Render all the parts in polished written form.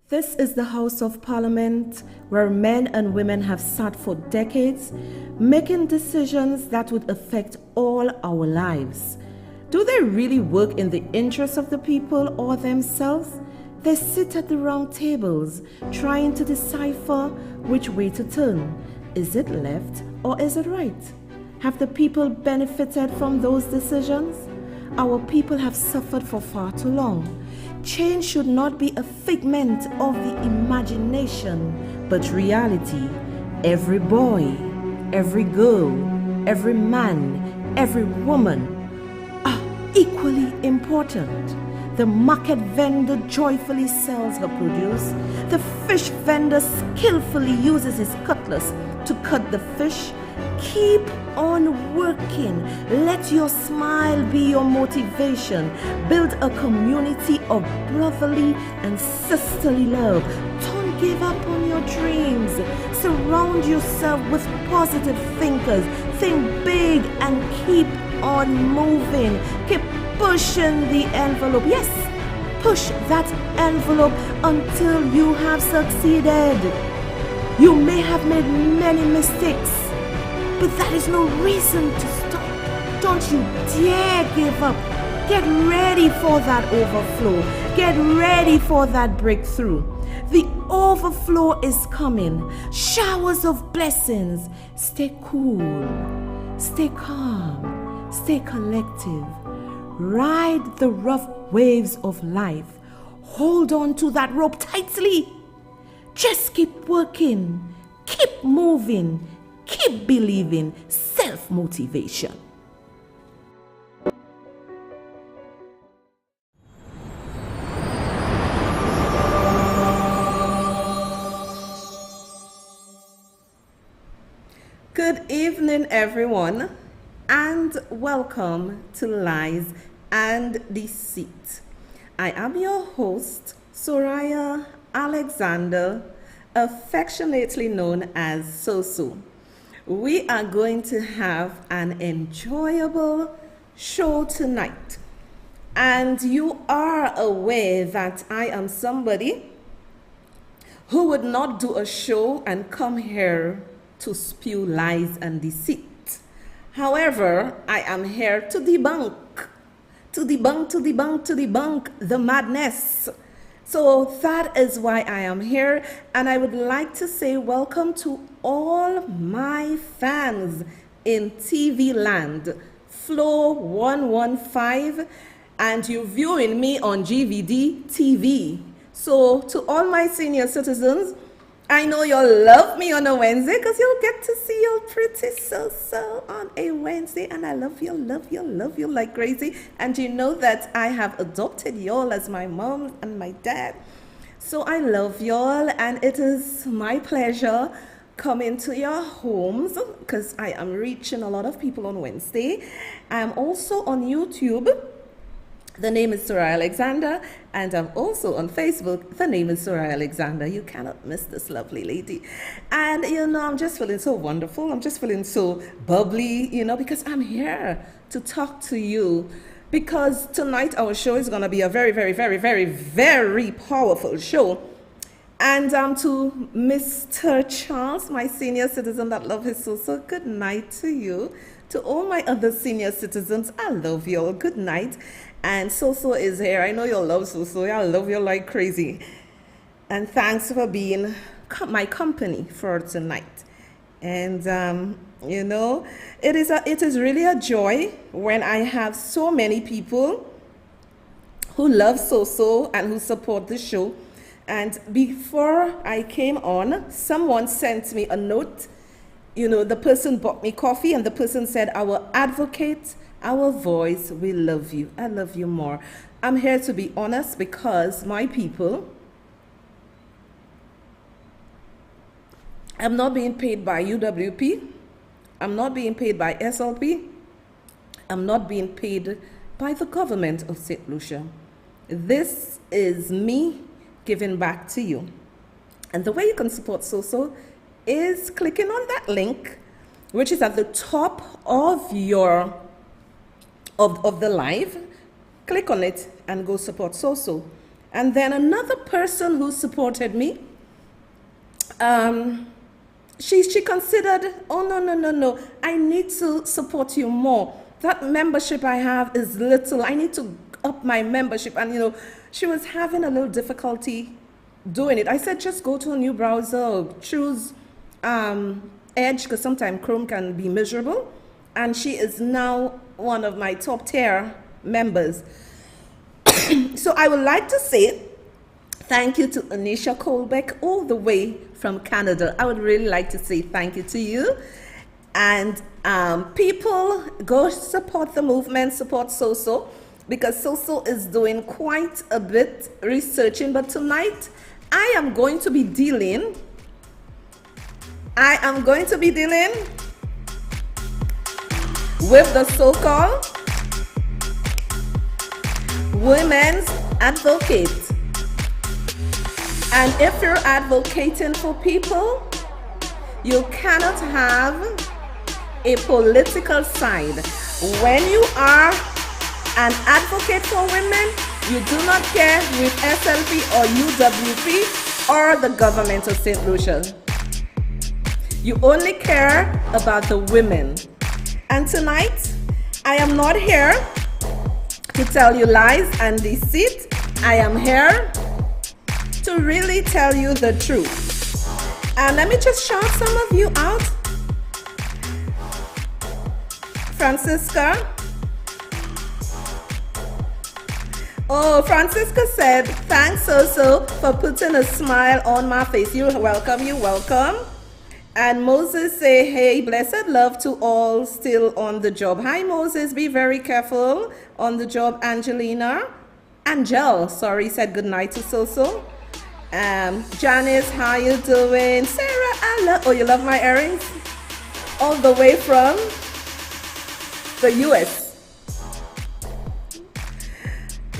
This is the House of Parliament where men and women have sat for decades, making decisions that would affect all our lives. Do they really work in the interests of the people or themselves? They sit at the round tables, trying to decipher which way to turn. Is it left or is it right? Have the people benefited from those decisions? Our people have suffered for far too long. Change should not be a figment of the imagination, but reality. Every boy, every girl, every man, every woman are equally important. The market vendor joyfully sells her produce. The fish vendor skillfully uses his cutlass to cut the fish. Keep on working. Let your smile be your motivation. Build a community of brotherly and sisterly love. Don't give up on your dreams. Surround yourself with positive thinkers. Think big and keep on moving. Keep pushing the envelope. Yes, push that envelope until you have succeeded. You may have made many mistakes, but that is no reason to stop. Don't you dare give up. Get ready for that overflow. Get ready for that breakthrough. The overflow is coming. Showers of blessings. Stay cool. Stay calm. Stay collective. Ride the rough waves of life. Hold on to that rope tightly. Just keep working. Keep moving. Keep believing. Self-motivation. Good evening, everyone, and welcome to Lies and Deceit. I am your host, Soraya Alexander, affectionately known as Soso. We are going to have an enjoyable show tonight. And you are aware that I am somebody who would not do a show and come here to spew lies and deceit. However, I am here to debunk the madness. So that is why I am here, and I would like to say welcome to all my fans in TV land, Flow 115, and you're viewing me on GVD TV. So to all my senior citizens, I know you'll love me on a Wednesday because you'll get to see your pretty Soso on a Wednesday. And I love you like crazy. And you know that I have adopted y'all as my mom and my dad. So I love y'all, and it is my pleasure coming to your homes because I am reaching a lot of people on Wednesday. I am also on YouTube. The name is Soraya Alexander, and I'm also on Facebook. The name is Soraya Alexander. You cannot miss this lovely lady. And, I'm just feeling so wonderful. I'm just feeling so bubbly, because I'm here to talk to you. Because tonight our show is going to be a very, very, very, very, very powerful show. And to Mr. Charles, my senior citizen that love his Soso, good night to you. To all my other senior citizens, I love you all. Good night. And Soso is here. I know you'll love Soso. I love you like crazy. And thanks for being my company for tonight. And, it is really a joy when I have so many people who love Soso and who support the show. And before I came on, someone sent me a note. The person bought me coffee, and the person said, "Our advocate, our voice, we love you. I love you more." I'm here to be honest because my people, I'm not being paid by UWP. I'm not being paid by SLP. I'm not being paid by the government of St. Lucia. This is me giving back to you. And the way you can support Soso is clicking on that link, which is at the top of of the live. Click on it and go support Soso. And then another person who supported me, she considered, oh, no, I need to support you more. That membership I have is little. I need to up my membership. And, she was having a little difficulty doing it. I said, just go to a new browser, choose Edge, because sometimes Chrome can be miserable. And she is now one of my top tier members. So I would like to say thank you to Anisha Colbeck, all the way from Canada. I would really like to say thank you to you. And people, go support the movement, support Soso, because Soso is doing quite a bit researching. But tonight, I am going to be dealing with the so-called women's advocate. And if you're advocating for people, you cannot have a political side. When you are an advocate for women, you do not care with SLP or UWP or the government of St. Lucia. You only care about the women. And tonight, I am not here to tell you lies and deceit. I am here to really tell you the truth. And let me just shout some of you out. Francisca. Oh, Francisca said, thanks Soso for putting a smile on my face. You're welcome, you're welcome. And Moses say, hey, blessed love to all still on the job. Hi, Moses, be very careful on the job. Angel, sorry, said good night to Soso. Janice, how you doing? Sarah, oh, you love my earrings? All the way from the US.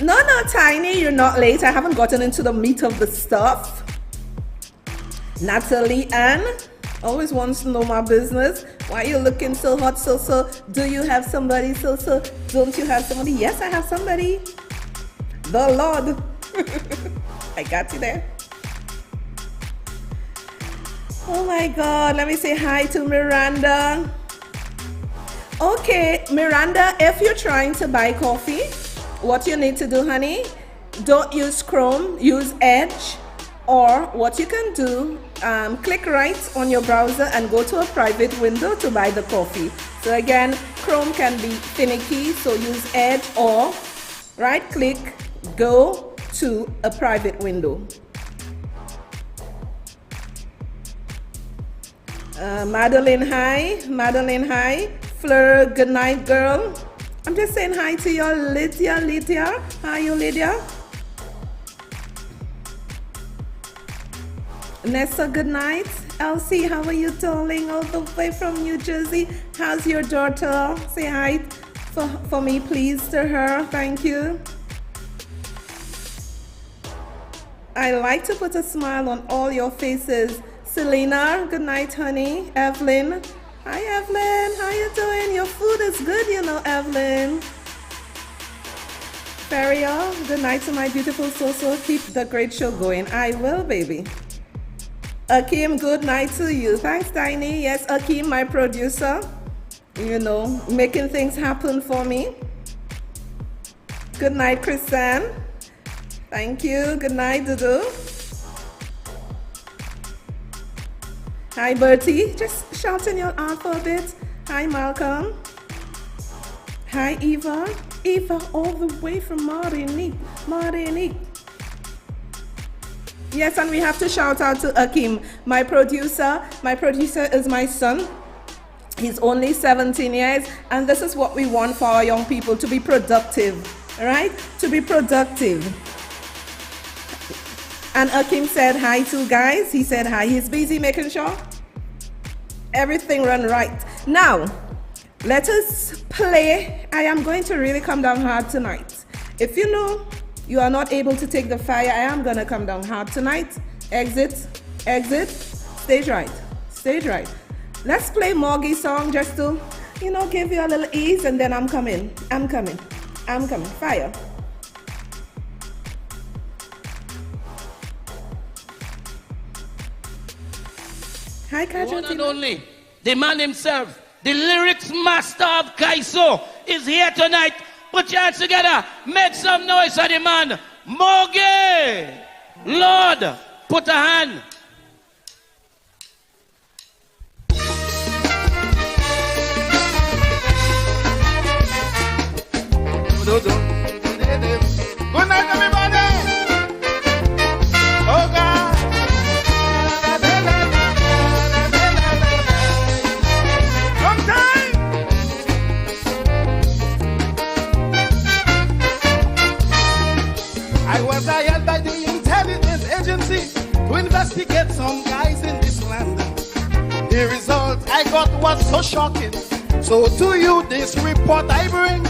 No, Tiny, you're not late. I haven't gotten into the meat of the stuff. Natalie Ann always wants to know my business. Why are you looking so hot, Soso? Do you have somebody, Soso? Don't you have somebody? Yes, I have somebody. The Lord. I got you there. Oh my God, let me say hi to Miranda. Okay, Miranda, if you're trying to buy coffee, what you need to do, honey, don't use Chrome, use Edge, or what you can do, click right on your browser and go to a private window to buy the coffee. So again, Chrome can be finicky, so use Edge or right click, go to a private window. Madeline, hi. Fleur, good night, girl. I'm just saying hi to your Lydia. How are you, Lydia? Nessa, good night. Elsie, how are you, darling? All the way from New Jersey. How's your daughter? Say hi for me, please, to her. Thank you. I like to put a smile on all your faces. Selena, good night, honey. Evelyn. Hi, Evelyn. How you doing? Your food is good, Evelyn. Feria, good night to my beautiful Soso. Keep the great show going. I will, baby. Akeem, good night to you. Thanks, Tiny. Yes, Akeem, my producer. Making things happen for me. Good night, Chrisanne. Thank you. Good night, Dudu. Hi, Bertie. Just shouting you out for a bit. Hi, Malcolm. Hi, Eva. Eva, all the way from Martinique. Yes, and we have to shout out to Akim, my producer. My producer is my son. He's only 17 years, and this is what we want for our young people, to be productive, right? To be productive. And Akim said hi to guys. He said hi. He's busy making sure everything run right. Now, let us play. I am going to really come down hard tonight. If you are not able to take the fire, I am going to come down hard tonight. Exit, stage right. Let's play Morgie song just to, give you a little ease, and then I'm coming. Fire. Hi, One and Argentina. only, the man himself, the lyrics master of Kaiso, is here tonight. Put your hands together. Make some noise for the man, Mogi. Lord, put a hand. Good night, everybody. Oh God. Long time. I was hired by the intelligence agency to investigate some guys in this land. The result I got was so shocking. So to you this report I bring,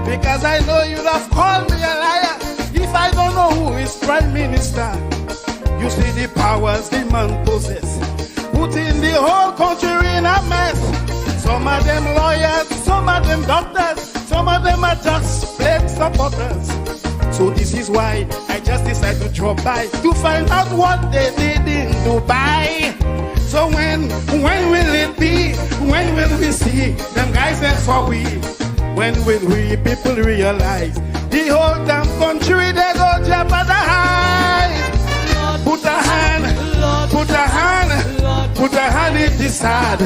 because I know you'd have called me a liar if I don't know who is Prime Minister. You see the powers the man possess, putting the whole country in a mess. Some of them lawyers, some of them doctors, some of them are just plain supporters. So this is why I just decided to drop by to find out what they did in Dubai. So when will it be? When will we see them guys there for we? When will we people realize the whole damn country they go jeopardize? Put a hand, put a hand, put a hand in the side.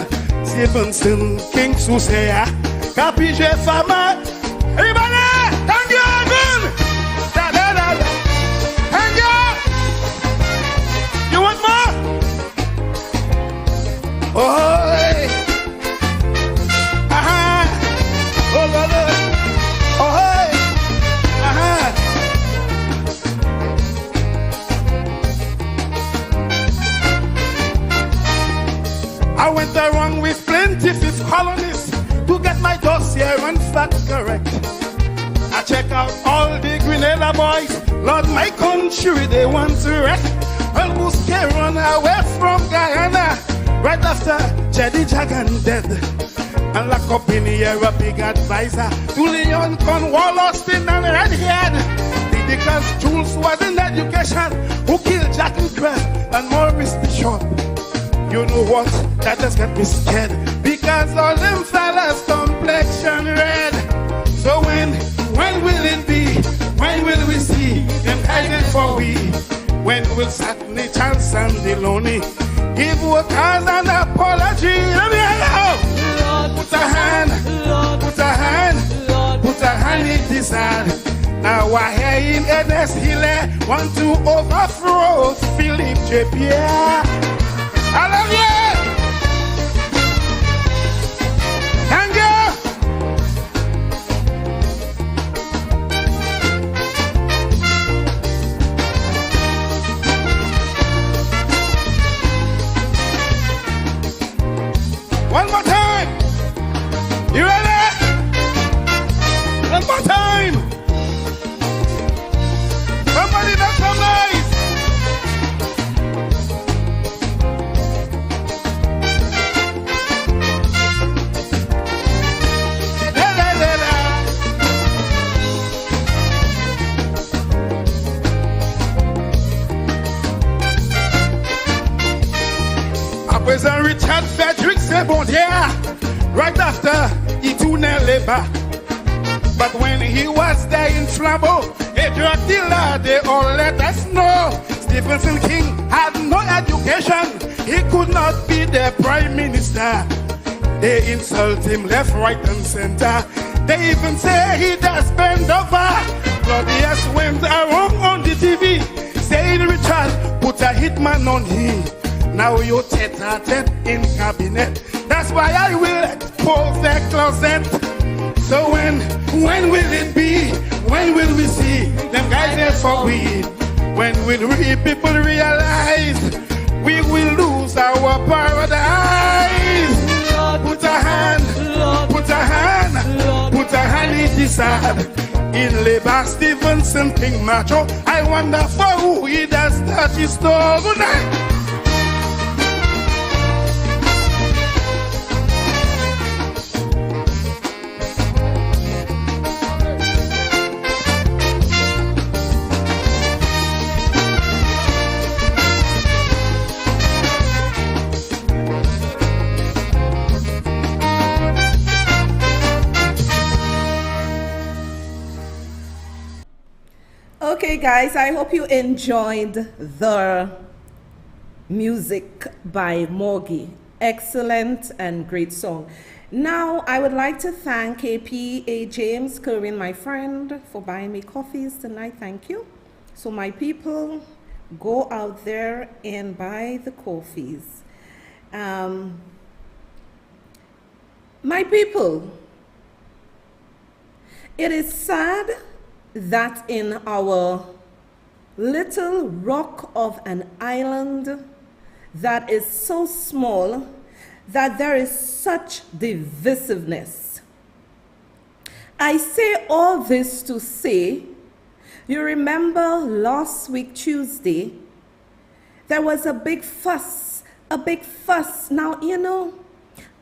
Stevenson, King Susea, Capige Fama. Everybody, thank you, Evan. Da da da da. Thank you. You want more? Oh. Oh, Lord. Oh, hey. I went around with plenty fifth colonists to get my dossier and facts correct. I check out all the Grenada boys. Lord, my country, they want to wreck. Albusque run away from Guyana right after Jedi Jagan dead. And lock up in here a big advisor to Leon Cornwall, Austin and Redhead. Because Jules was in education, who killed Jack and Crab and Maurice Bishop. You know what? That just got me scared, because all them fellas complexion red. So when will it be? When will we see them hiding for we? When will Saturday Chance and Deloney give workers an apology? Let me help. Put a hand, put a hand, put a hand in this hand. Now I hear in Ernest Hiller want to overthrow Philip J. Pierre. I love you. Thank you. One more time. You ready? One more time. Somebody make some noise. Da, da, da, da. President Richard Frederick Sebondier, right after he took labor. But when he was there in Flambeau, a drug dealer, they all let us know. Stephenson King had no education. He could not be the prime minister. They insult him left, right, and center. They even say he does bend over. Claudius went around on the TV, saying Richard put a hitman on him. Now you tete-a-tete in cabinet. That's why I will expose the closet. So when will it be? When will we see them guys there for we? When will we people realize we will lose our paradise? Put a hand, put a hand, put a hand in this side. In Labor, Stevenson, King Macho, I wonder for who he does that he stole. Good night. Okay, guys, I hope you enjoyed the music by Morgie. Excellent and great song. Now, I would like to thank KP, James, Kerwin, my friend, for buying me coffees tonight. Thank you. So my people, go out there and buy the coffees. My people, it is sad that in our little rock of an island that is so small that there is such divisiveness. I say all this to say, you remember last week Tuesday, there was a big fuss. Now, you know,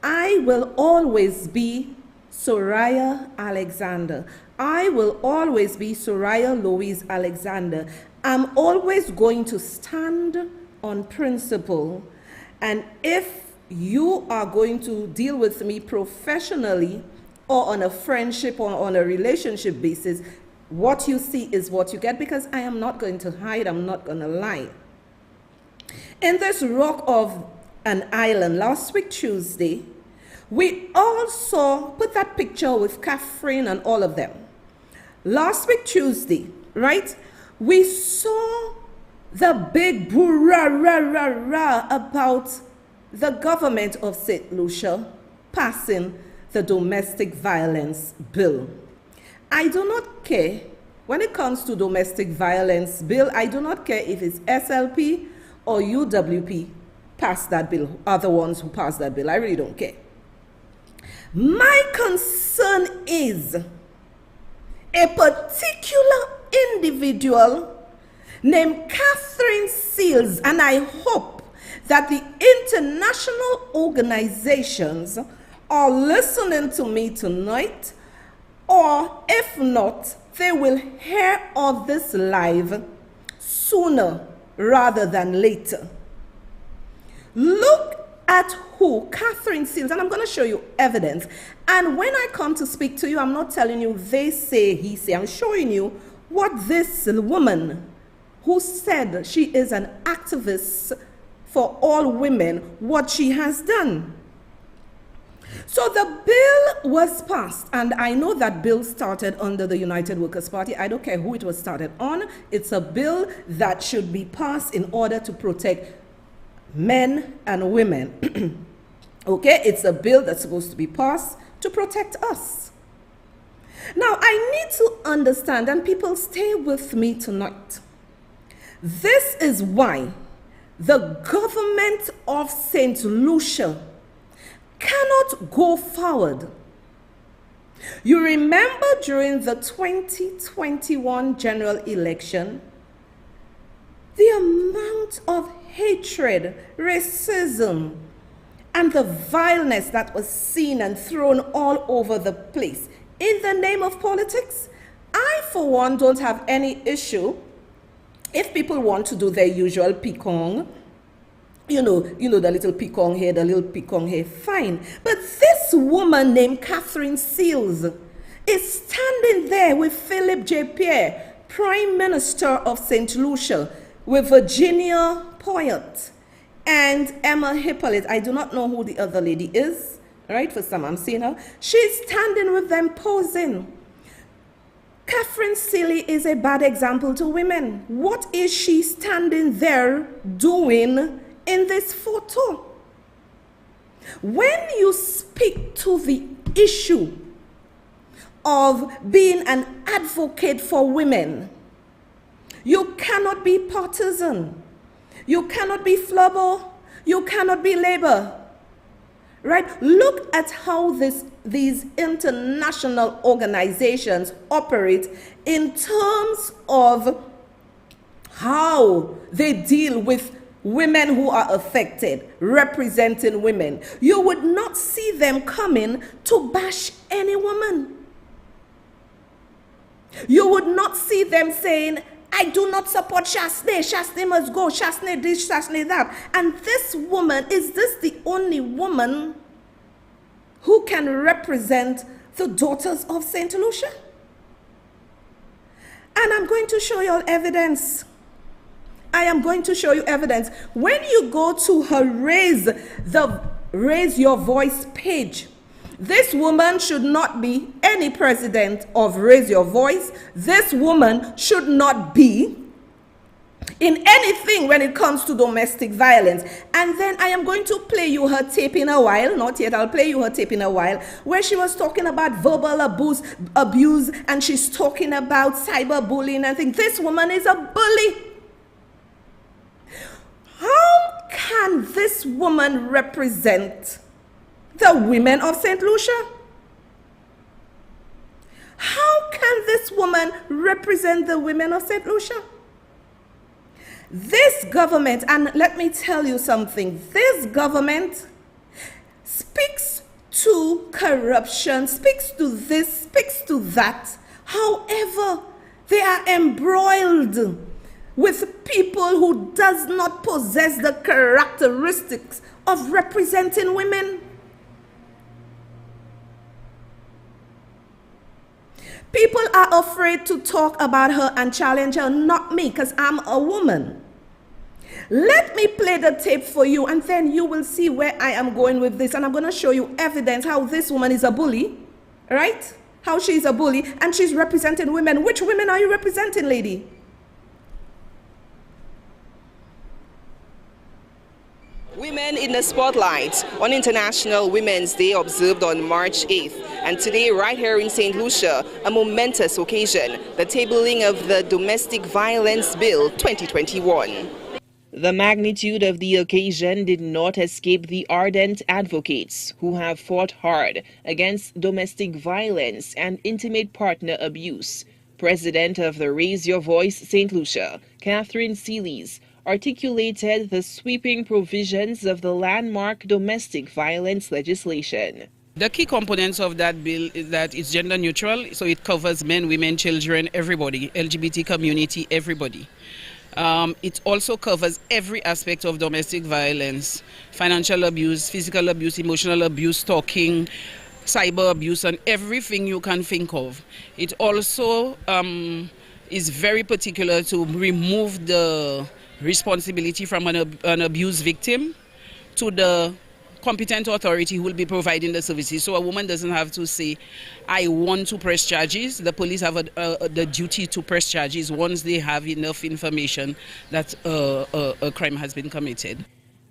I will always be Soraya Alexander. I will always be Soraya Louise Alexander. I'm always going to stand on principle. And if you are going to deal with me professionally or on a friendship or on a relationship basis, what you see is what you get, because I am not going to hide, I'm not going to lie. In this rock of an island, last week Tuesday, we also put that picture with Catherine and all of them. Last week Tuesday, right, we saw the big boo-rah-rah-rah-rah about the government of St. Lucia passing the domestic violence bill. I do not care when it comes to domestic violence bill. I do not care if it's SLP or UWP passed that bill, are the ones who passed that bill. I really don't care. My concern is a particular individual named Catherine Seals, and I hope that the international organizations are listening to me tonight, or if not, they will hear of this live sooner rather than later. Look at who Catherine Seals, and I'm going to show you evidence. And when I come to speak to you, I'm not telling you they say, he say. I'm showing you what this woman who said she is an activist for all women, what she has done. So the bill was passed, and I know that bill started under the United Workers' Party. I don't care who it was started on. It's a bill that should be passed in order to protect men and women. Okay, it's a bill that's supposed to be passed to protect us. Now, I need to understand, and people stay with me tonight. This is why the government of St. Lucia cannot go forward. You remember during the 2021 general election, the amount of hatred, racism, and the vileness that was seen and thrown all over the place in the name of politics. I, for one, don't have any issue if people want to do their usual picong, you know the little picong here, the little picong here, fine. But this woman named Catherine Seals is standing there with Philip J. Pierre, Prime Minister of St. Lucia, with Virginia Poyet and Emma Hippolyte. I do not know who the other lady is, right? For some, I'm seeing her. She's standing with them posing. Catherine Seals is a bad example to women. What is she standing there doing in this photo? When you speak to the issue of being an advocate for women, you cannot be partisan. You cannot be flubber. You cannot be labor. Right? Look at how these international organizations operate in terms of how they deal with women who are affected, representing women. You would not see them coming to bash any woman. You would not see them saying, I do not support Shasne. Shasne must go. Shasne this, Shasne that. And this woman, is this the only woman who can represent the daughters of St. Lucia? And I'm going to show you all evidence. I am going to show you evidence. When you go to her Raise Your Voice page, this woman should not be any president of Raise Your Voice. This woman should not be in anything when it comes to domestic violence. And then I am going to play you her tape in a while. Not yet, I'll play you her tape in a while, where she was talking about verbal abuse, and she's talking about cyberbullying and things. This woman is a bully. How can this woman represent the women of St. Lucia? How can this woman represent the women of St. Lucia? This government, and let me tell you something, this government speaks to corruption, speaks to this, speaks to that. However, they are embroiled with people who does not possess the characteristics of representing women. People are afraid to talk about her and challenge her, not me, because I'm a woman. Let me play the tape for you, and then you will see where I am going with this. And I'm going to show you evidence how this woman is a bully, right? How she's a bully, and she's representing women. Which women are you representing, lady? Women in the spotlight on International Women's Day observed on March 8th. And today, right here in St. Lucia, a momentous occasion, the tabling of the Domestic Violence Bill 2021. The magnitude of the occasion did not escape the ardent advocates who have fought hard against domestic violence and intimate partner abuse. President of the Raise Your Voice St. Lucia, Catherine Seelys, articulated the sweeping provisions of the landmark domestic violence legislation. The key components of that bill is that it's gender neutral, so it covers men, women, children, everybody, LGBT community, everybody. It also covers every aspect of domestic violence: financial abuse, physical abuse, emotional abuse, stalking, cyber abuse, and everything you can think of. It also is very particular to remove the responsibility from an abuse victim to the competent authority who will be providing the services. So a woman doesn't have to say, I want to press charges. The police have the duty to press charges once they have enough information that a crime has been committed.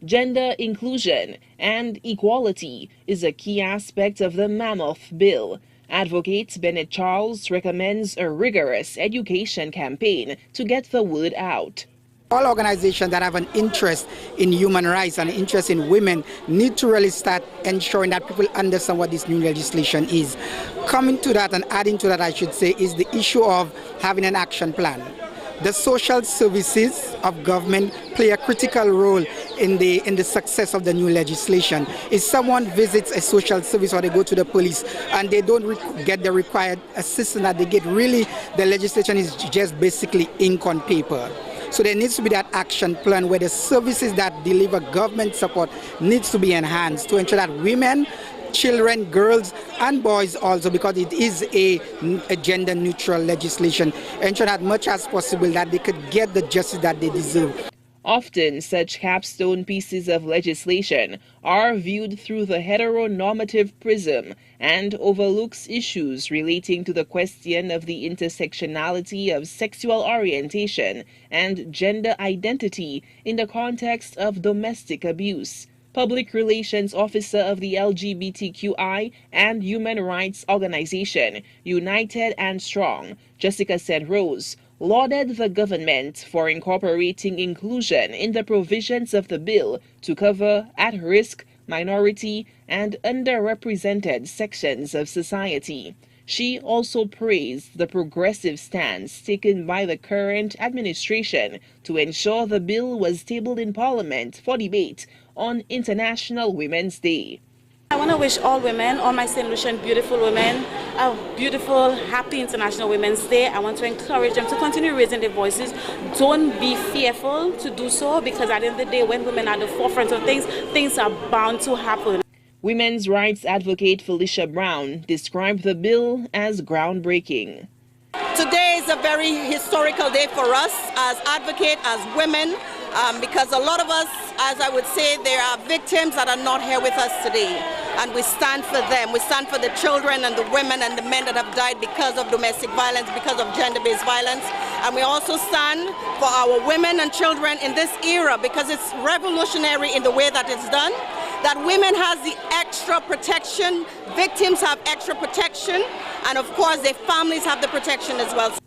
Gender inclusion and equality is a key aspect of the mammoth bill. Advocate Bennett Charles recommends a rigorous education campaign to get the word out. All organizations that have an interest in human rights and an interest in women need to really start ensuring that people understand what this new legislation is. Coming to that and adding to that, I should say, is the issue of having an action plan. The social services of government play a critical role in the success of the new legislation. If someone visits a social service or they go to the police and they don't get the required assistance that they get, really the legislation is just basically ink on paper. So there needs to be that action plan where the services that deliver government support needs to be enhanced to ensure that women, children, girls and boys also, because it is a gender neutral legislation, ensure that much as possible that they could get the justice that they deserve. Often such capstone pieces of legislation are viewed through the heteronormative prism and overlooks issues relating to the question of the intersectionality of sexual orientation and gender identity in the context of domestic abuse. Public Relations Officer of the LGBTQI and Human Rights Organization, United and Strong, Jessica St. Rose, lauded the government for incorporating inclusion in the provisions of the bill to cover at-risk, minority, and underrepresented sections of society. She also praised the progressive stance taken by the current administration to ensure the bill was tabled in Parliament for debate on International Women's Day. I want to wish all women, all my St. Lucian beautiful women, a beautiful, happy International Women's Day. I want to encourage them to continue raising their voices. Don't be fearful to do so, because at the end of the day, when women are at the forefront of things, things are bound to happen. Women's rights advocate Felicia Brown described the bill as groundbreaking. Today is a very historical day for us as advocates, as women, because a lot of us, as I would say, there are victims that are not here with us today. And we stand for them. We stand for the children and the women and the men that have died because of domestic violence, because of gender-based violence. And we also stand for our women and children in this era because it's revolutionary in the way that it's done. That women has the extra protection, victims have extra protection, and of course their families have the protection as well.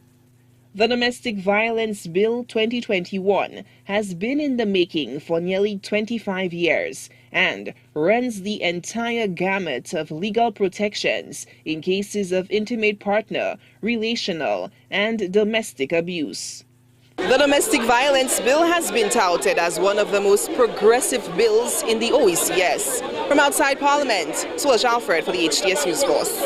The Domestic Violence Bill 2021 has been in the making for nearly 25 years and runs the entire gamut of legal protections in cases of intimate partner, relational, and domestic abuse. The Domestic Violence Bill has been touted as one of the most progressive bills in the OECS. From outside Parliament, Swelsh Alfred for the HTS News Force.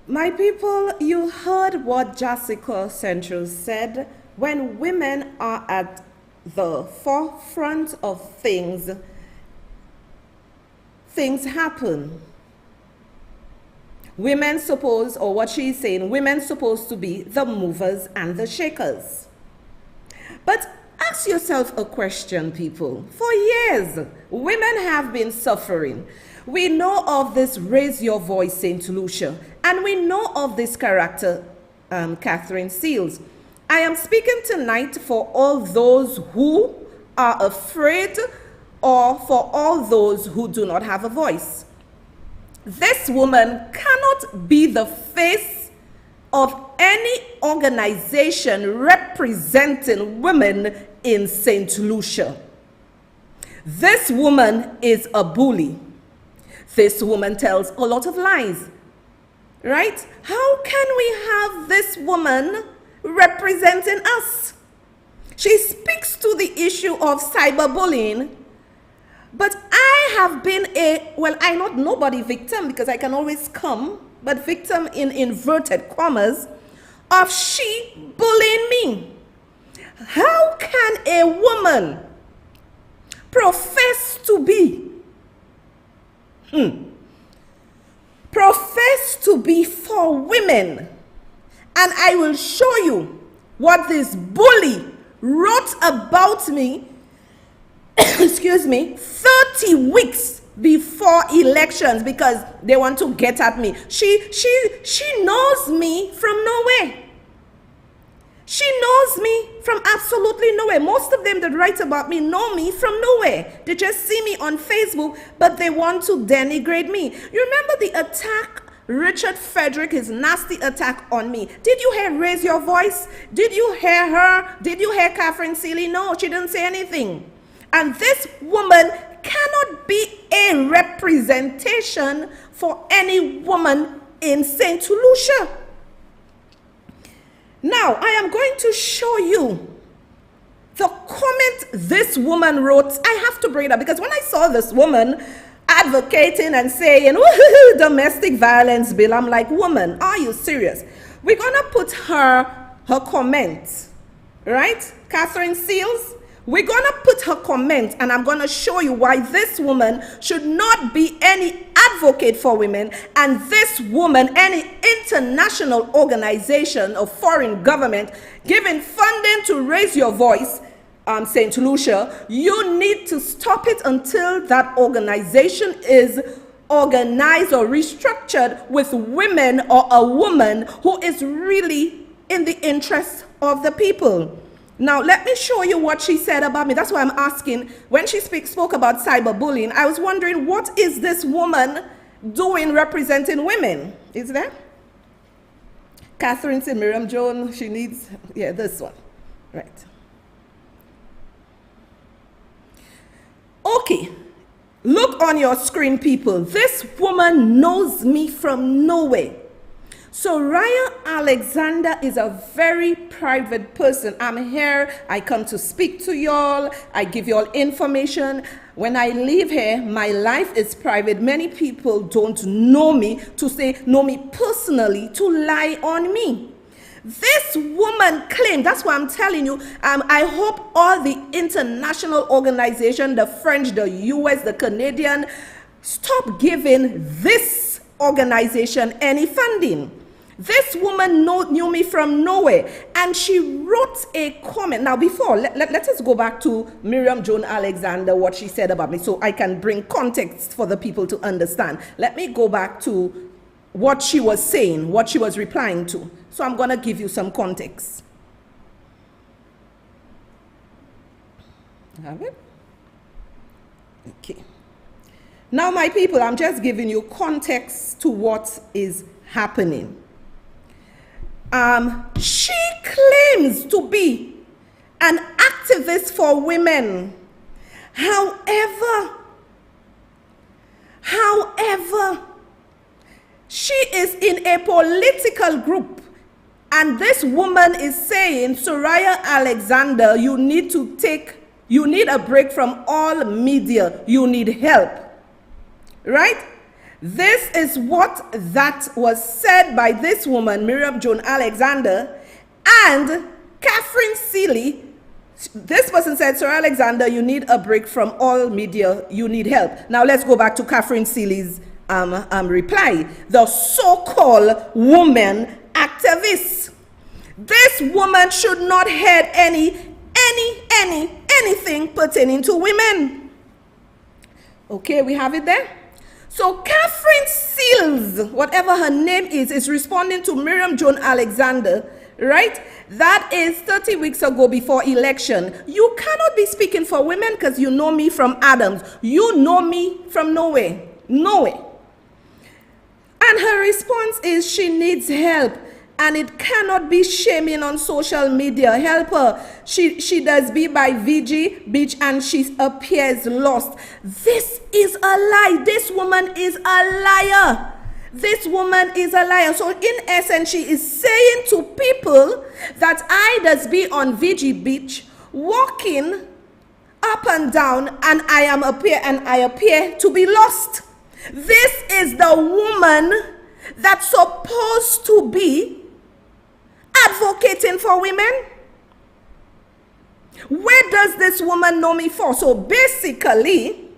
My people, you heard what Jessica Central said. When women are at the forefront of things, things happen. Women supposed, or what she's saying, women supposed to be the movers and the shakers. But ask yourself a question, people. For years, women have been suffering. We know of this Raise Your Voice St. Lucia, and we know of this character, Catherine Seals. I am speaking tonight for all those who are afraid or for all those who do not have a voice. This woman cannot be the face of any organization representing women in St. Lucia. This woman is a bully. This woman tells a lot of lies, right? How can we have this woman representing us? She speaks to the issue of cyberbullying, but I have been I'm not nobody victim because I can always come, but victim in inverted commas of she bullying me. How can a woman profess to be for women, and I will show you what this bully wrote about me excuse me, 30 weeks before elections because they want to get at me. She knows me from nowhere. She knows me from absolutely nowhere. Most of them that write about me know me from nowhere. They just see me on Facebook, but they want to denigrate me. You remember the attack, Richard Frederick, his nasty attack on me? Did you hear Raise Your Voice? Did you hear her? Did you hear Catherine Sealy? No, she didn't say anything. And this woman cannot be a representation for any woman in St. Lucia. Now, I am going to show you the comment this woman wrote. I have to bring it up because when I saw this woman advocating and saying, woohoo, domestic violence bill, I'm like, woman, are you serious? We're going to put her comment, right? Catherine Seals. We're going to put her comment, and I'm going to show you why this woman should not be any advocate for women, and this woman, any international organization or foreign government giving funding to Raise Your Voice, St. Lucia, you need to stop it until that organization is organized or restructured with women or a woman who is really in the interest of the people. Now, let me show you what she said about me. That's why I'm asking. When she spoke about cyberbullying, I was wondering, what is this woman doing representing women? Is there? Catherine said, Miriam Jones, she needs, yeah, this one. Right. Okay. Look on your screen, people. This woman knows me from nowhere. Soraya Alexander is a very private person. I'm here, I come to speak to y'all, I give y'all information. When I leave here, my life is private. Many people don't know me know me personally, to lie on me. This woman claimed, that's why I'm telling you, I hope all the international organization, the French, the US, the Canadian, stop giving this organization any funding. This woman knew me from nowhere, and she wrote a comment. Now, before, let us go back to Miriam Joan Alexander, what she said about me, so I can bring context for the people to understand. Let me go back to what she was saying, what she was replying to. So I'm going to give you some context. Have it? Okay. Now, my people, I'm just giving you context to what is happening. She claims to be an activist for women. However, she is in a political group, and this woman is saying, Soraya Alexander, you need a break from all media. You need help. Right? This is what that was said by this woman, Miriam Joan Alexander, and Catherine Seeley. This person said, Sir Alexander, you need a break from all media. You need help. Now let's go back to Catherine Seeley's reply. The so-called woman activist. This woman should not head anything pertaining to women. Okay, we have it there. So Catherine Seals, whatever her name is responding to Miriam Joan Alexander, right? That is 30 weeks ago before election. You cannot be speaking for women because you know me from Adams. You know me from nowhere. Nowhere. And her response is she needs help. And it cannot be shaming on social media. Help her. She does be by VG Beach and she appears lost. This is a lie. This woman is a liar. This woman is a liar. So in essence, she is saying to people that I does be on VG Beach, walking up and down, and I appear to be lost. This is the woman that's supposed to be advocating for women. Where does this woman know me for? So basically,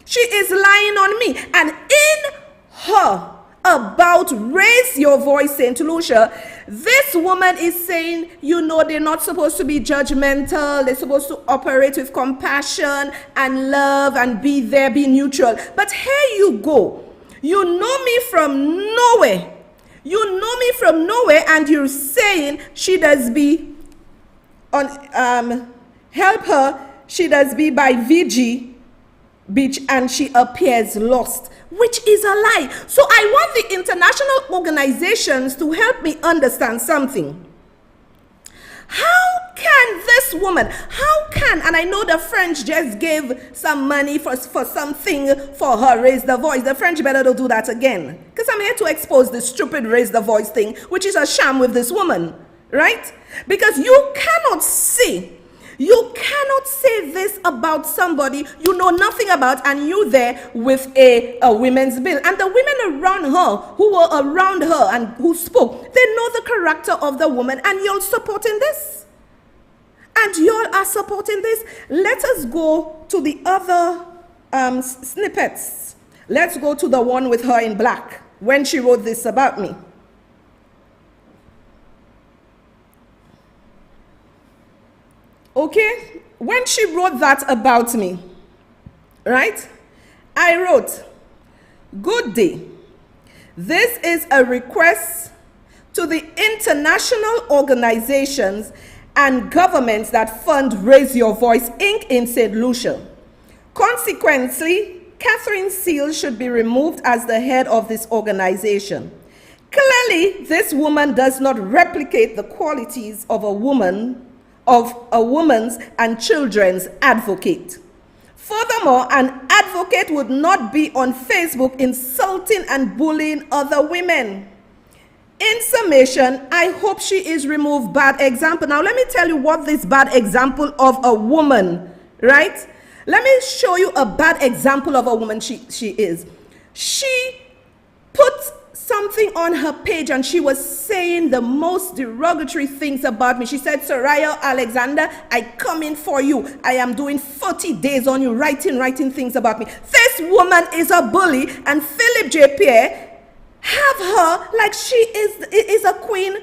she is lying on me. And in her about raise your voice, St. Lucia, this woman is saying, you know, they're not supposed to be judgmental. They're supposed to operate with compassion and love and be there, be neutral. But here you go. You know me from nowhere. You know me from nowhere, and you're saying she does be on help her. She does be by VG Beach, and she appears lost, which is a lie. So I want the international organizations to help me understand something. How can this woman, and I know the French just gave some money for something for her raise the voice. The French better don't do that again. Because I'm here to expose this stupid raise the voice thing, which is a sham with this woman, right? Because you cannot say this about somebody you know nothing about, and you there with a women's bill. And the women around her, who were around her and who spoke, they know the character of the woman, and you're supporting this. And y'all are supporting this. Let us go to the other snippets. Let's go to the one with her in black, when she wrote this about me. Okay, when she wrote that about me, right? I wrote, good day. This is a request to the international organizations and governments that fund Raise Your Voice, Inc. in St. Lucia. Consequently, Catherine Seals should be removed as the head of this organization. Clearly, this woman does not replicate the qualities of a woman's and children's advocate. Furthermore, an advocate would not be on Facebook insulting and bullying other women. In summation, I hope she is removed. Bad example. Now, let me tell you what this bad example of a woman, right? Let me show you a bad example of a woman she is. She put something on her page and she was saying the most derogatory things about me. She said, Soraya Alexander, I come in for you. I am doing 40 days on you, writing things about me. This woman is a bully, and Philip J. Pierre have her like she is a queen,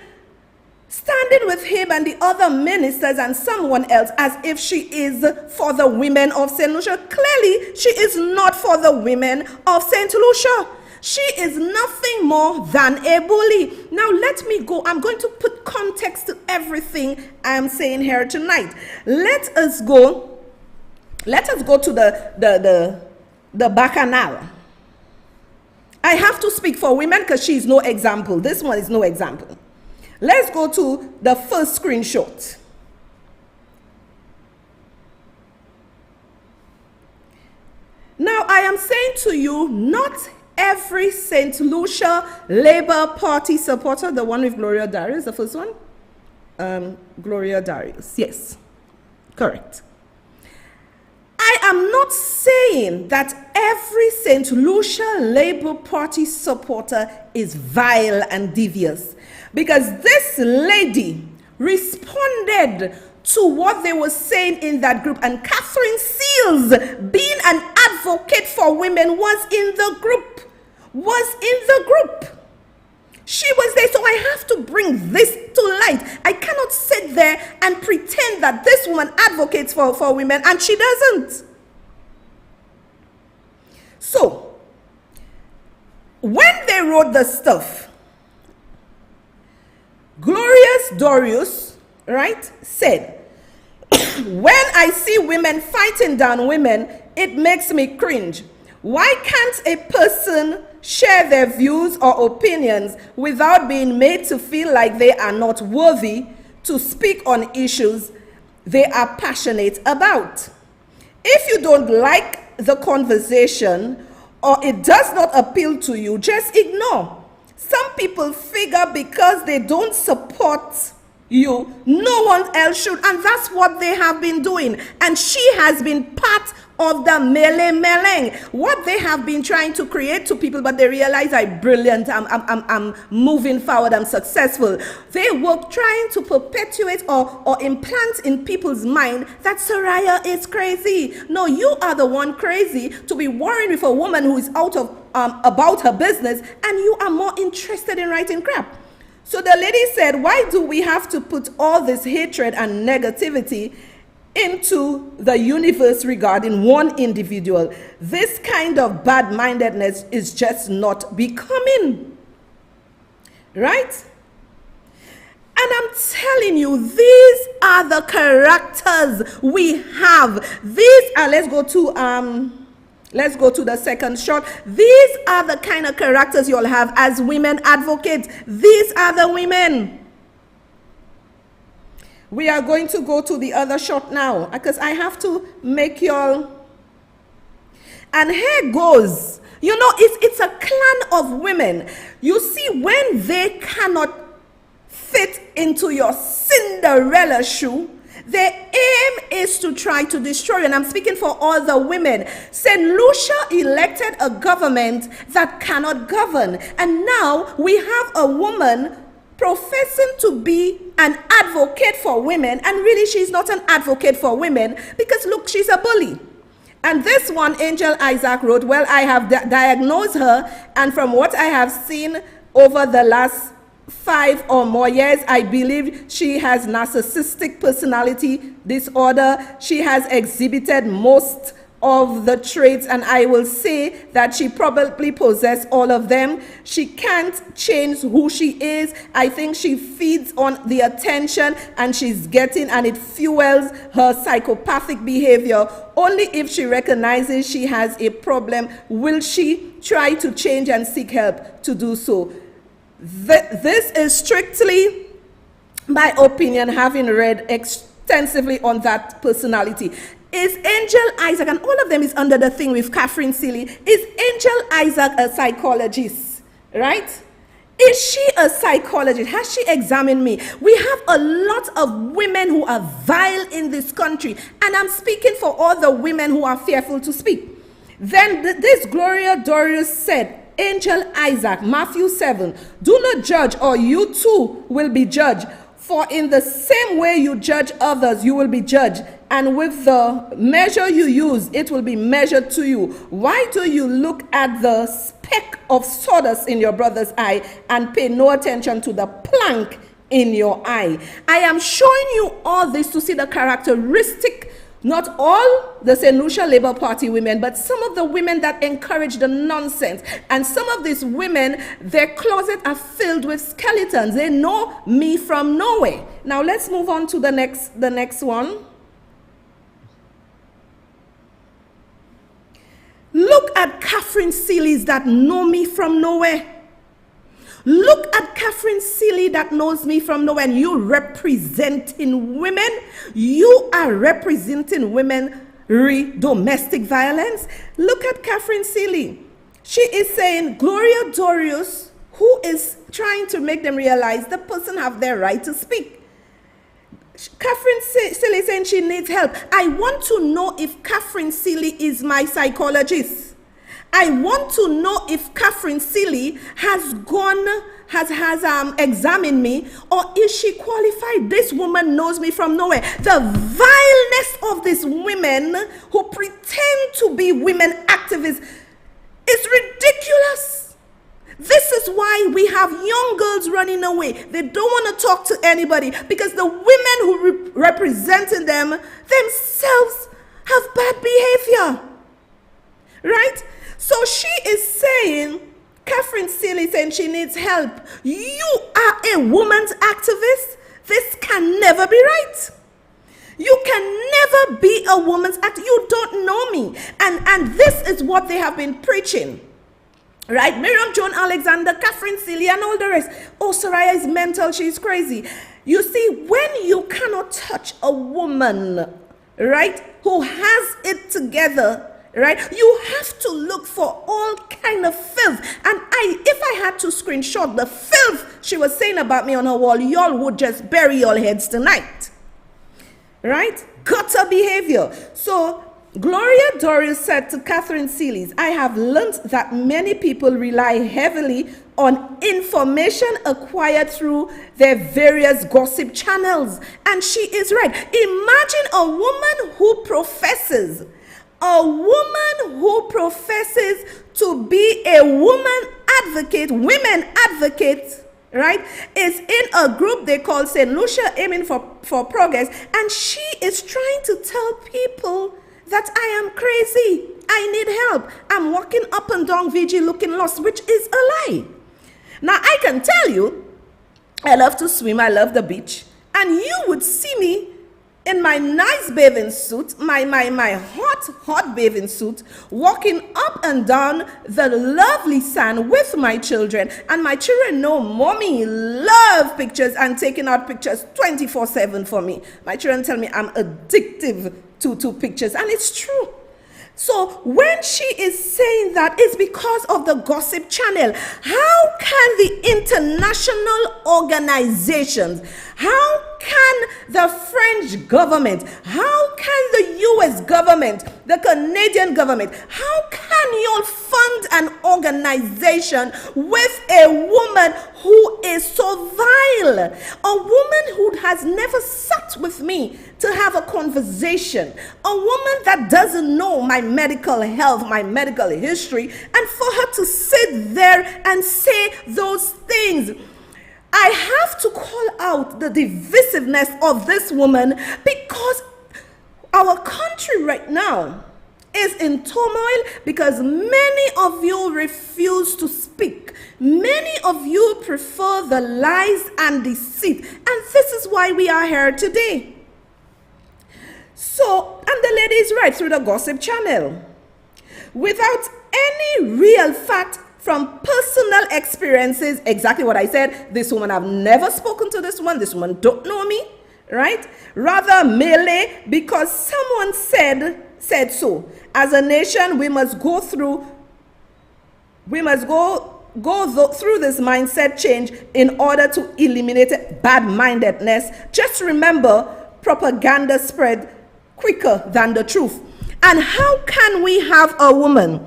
standing with him and the other ministers and someone else as if she is for the women of St. Lucia. Clearly, she is not for the women of St. Lucia. She is nothing more than a bully. Now let me go. I'm going to put context to everything I'm saying here tonight. Let us go to the bacchanal. I have to speak for women because she's no example. This one is no example. Let's go to the first screenshot. Now, I am saying to you, not every St. Lucia Labour Party supporter, the one with Gloria Darius, the first one? Gloria Darius, yes, correct. I am not saying that every St. Lucia Labour Party supporter is vile and devious, because this lady responded to what they were saying in that group, and Catherine Seals, being an advocate for women, was in the group. She was there, so I have to bring this to light. I cannot sit there and pretend that this woman advocates for women and she doesn't. So, when they wrote the stuff, Glorious Darius, right, said, when I see women fighting down women, it makes me cringe. Why can't a person share their views or opinions without being made to feel like they are not worthy to speak on issues they are passionate about? If you don't like the conversation or it does not appeal to you, just ignore. Some people figure because they don't support you, no one else should, and that's what they have been doing. And she has been part of the melee. What they have been trying to create to people, but they realize I'm brilliant, I'm moving forward, I'm successful. They were trying to perpetuate or implant in people's mind that Soraya is crazy. No, you are the one crazy to be worrying with a woman who is out of about her business, and you are more interested in writing crap. So the lady said, why do we have to put all this hatred and negativity into the universe regarding one individual? This kind of bad-mindedness is just not becoming. Right? And I'm telling you, these are the characters we have. These are, let's go to the second shot. These are the kind of characters you'll have as women advocates. These are the women. We are going to go to the other shot now, because I have to make y'all. And here goes. You know, it's a clan of women. You see, when they cannot fit into your Cinderella shoe, their aim is to try to destroy you. And I'm speaking for all the women. St. Lucia elected a government that cannot govern. And now we have a woman professing to be an advocate for women, and really she's not an advocate for women, because look, she's a bully. And this one, Angel Isaac wrote, well, I have diagnosed her, and from what I have seen over the last 5 or more years, I believe she has narcissistic personality disorder. She has exhibited most of the traits, and I will say that she probably possesses all of them. She can't change who she is. I think she feeds on the attention and she's getting, and it fuels her psychopathic behavior. Only if she recognizes she has a problem will she try to change and seek help to do so. This is strictly my opinion, having read extensively on that personality. Is Angel Isaac, and all of them is under the thing with Catherine Seeley, is Angel Isaac a psychologist, right? Is she a psychologist? Has she examined me? We have a lot of women who are vile in this country, and I'm speaking for all the women who are fearful to speak. Then this Gloria Darius said, Angel Isaac, Matthew 7, do not judge, or you too will be judged. For in the same way you judge others, you will be judged. And with the measure you use, it will be measured to you. Why do you look at the speck of sawdust in your brother's eye and pay no attention to the plank in your eye? I am showing you all this to see the characteristic. Not all the St. Lucia Labour Party women, but some of the women that encourage the nonsense. And some of these women, their closet are filled with skeletons. They know me from nowhere. Now let's move on to the next one. Look at Catherine Seeley's that know me from nowhere. Look at Catherine Seeley that knows me from nowhere. And you representing women. You are representing women domestic violence. Look at Catherine Seeley. She is saying Gloria Dorius, who is trying to make them realize the person have their right to speak. Catherine Seeley saying she needs help. I want to know if Catherine Seeley is my psychologist. I want to know if Catherine Seeley has examined me, or is she qualified? This woman knows me from nowhere. The vileness of these women who pretend to be women activists is ridiculous. This is why we have young girls running away. They don't want to talk to anybody because the women who represented them themselves have bad behavior. Right? So she is saying, Catherine Seeley saying she needs help. You are a woman's activist. This can never be right. You can never be a woman's activist. You don't know me. And this is what they have been preaching. Right? Miriam Joan Alexander, Catherine Seeley, and all the rest. Oh, Soraya is mental. She's crazy. You see, when you cannot touch a woman, right, who has it together, right, you have to look for all kind of filth. And if I had to screenshot the filth she was saying about me on her wall, y'all would just bury your heads tonight. Right? Gutter behavior. So Gloria Doris said to Catherine Seeley, I have learned that many people rely heavily on information acquired through their various gossip channels. And she is right. Imagine a woman who professes to be a women advocate, right, is in a group they call St. Lucia Aiming for Progress, and she is trying to tell people that I am crazy, I need help, I'm walking up and down VG looking lost, which is a lie. Now I can tell you, I love to swim, I love the beach, and you would see me in my nice bathing suit, my hot bathing suit, walking up and down the lovely sand with my children. And my children know mommy love pictures and taking out pictures 24/7 for me. My children tell me I'm addictive to pictures, and it's true. So when she is saying that, it's because of the gossip channel. How can the international organizations, how can the French government, how can the US government, the Canadian government, how can you fund an organization with a woman who is so vile? A woman who has never sat with me to have a conversation. A woman that doesn't know my medical health, my medical history, and for her to sit there and say those things. I have to call out the divisiveness of this woman because our country right now is in turmoil because many of you refuse to speak. Many of you prefer the lies and deceit. And this is why we are here today. So, and the lady is right through the gossip channel. Without any real fact from personal experiences, exactly what I said, this woman, I've never spoken to this woman don't know me, right? Rather melee because someone said so. As a nation, we must go through this mindset change in order to eliminate bad-mindedness. Just remember, propaganda spread quicker than the truth. And how can we have a woman?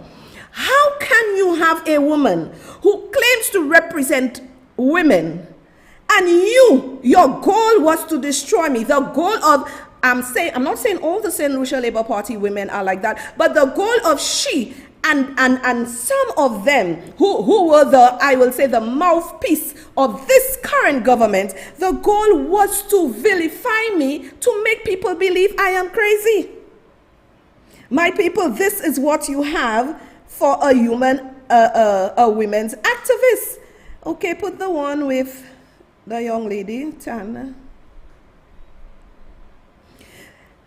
How can you have a woman who claims to represent women And your goal was to destroy me. The goal of, I'm not saying all the St. Lucia Labour Party women are like that, but the goal of she and some of them who were the mouthpiece of this current government, the goal was to vilify me, to make people believe I am crazy. My people, this is what you have for a women's activist. Okay, put the one with the young lady, Tana.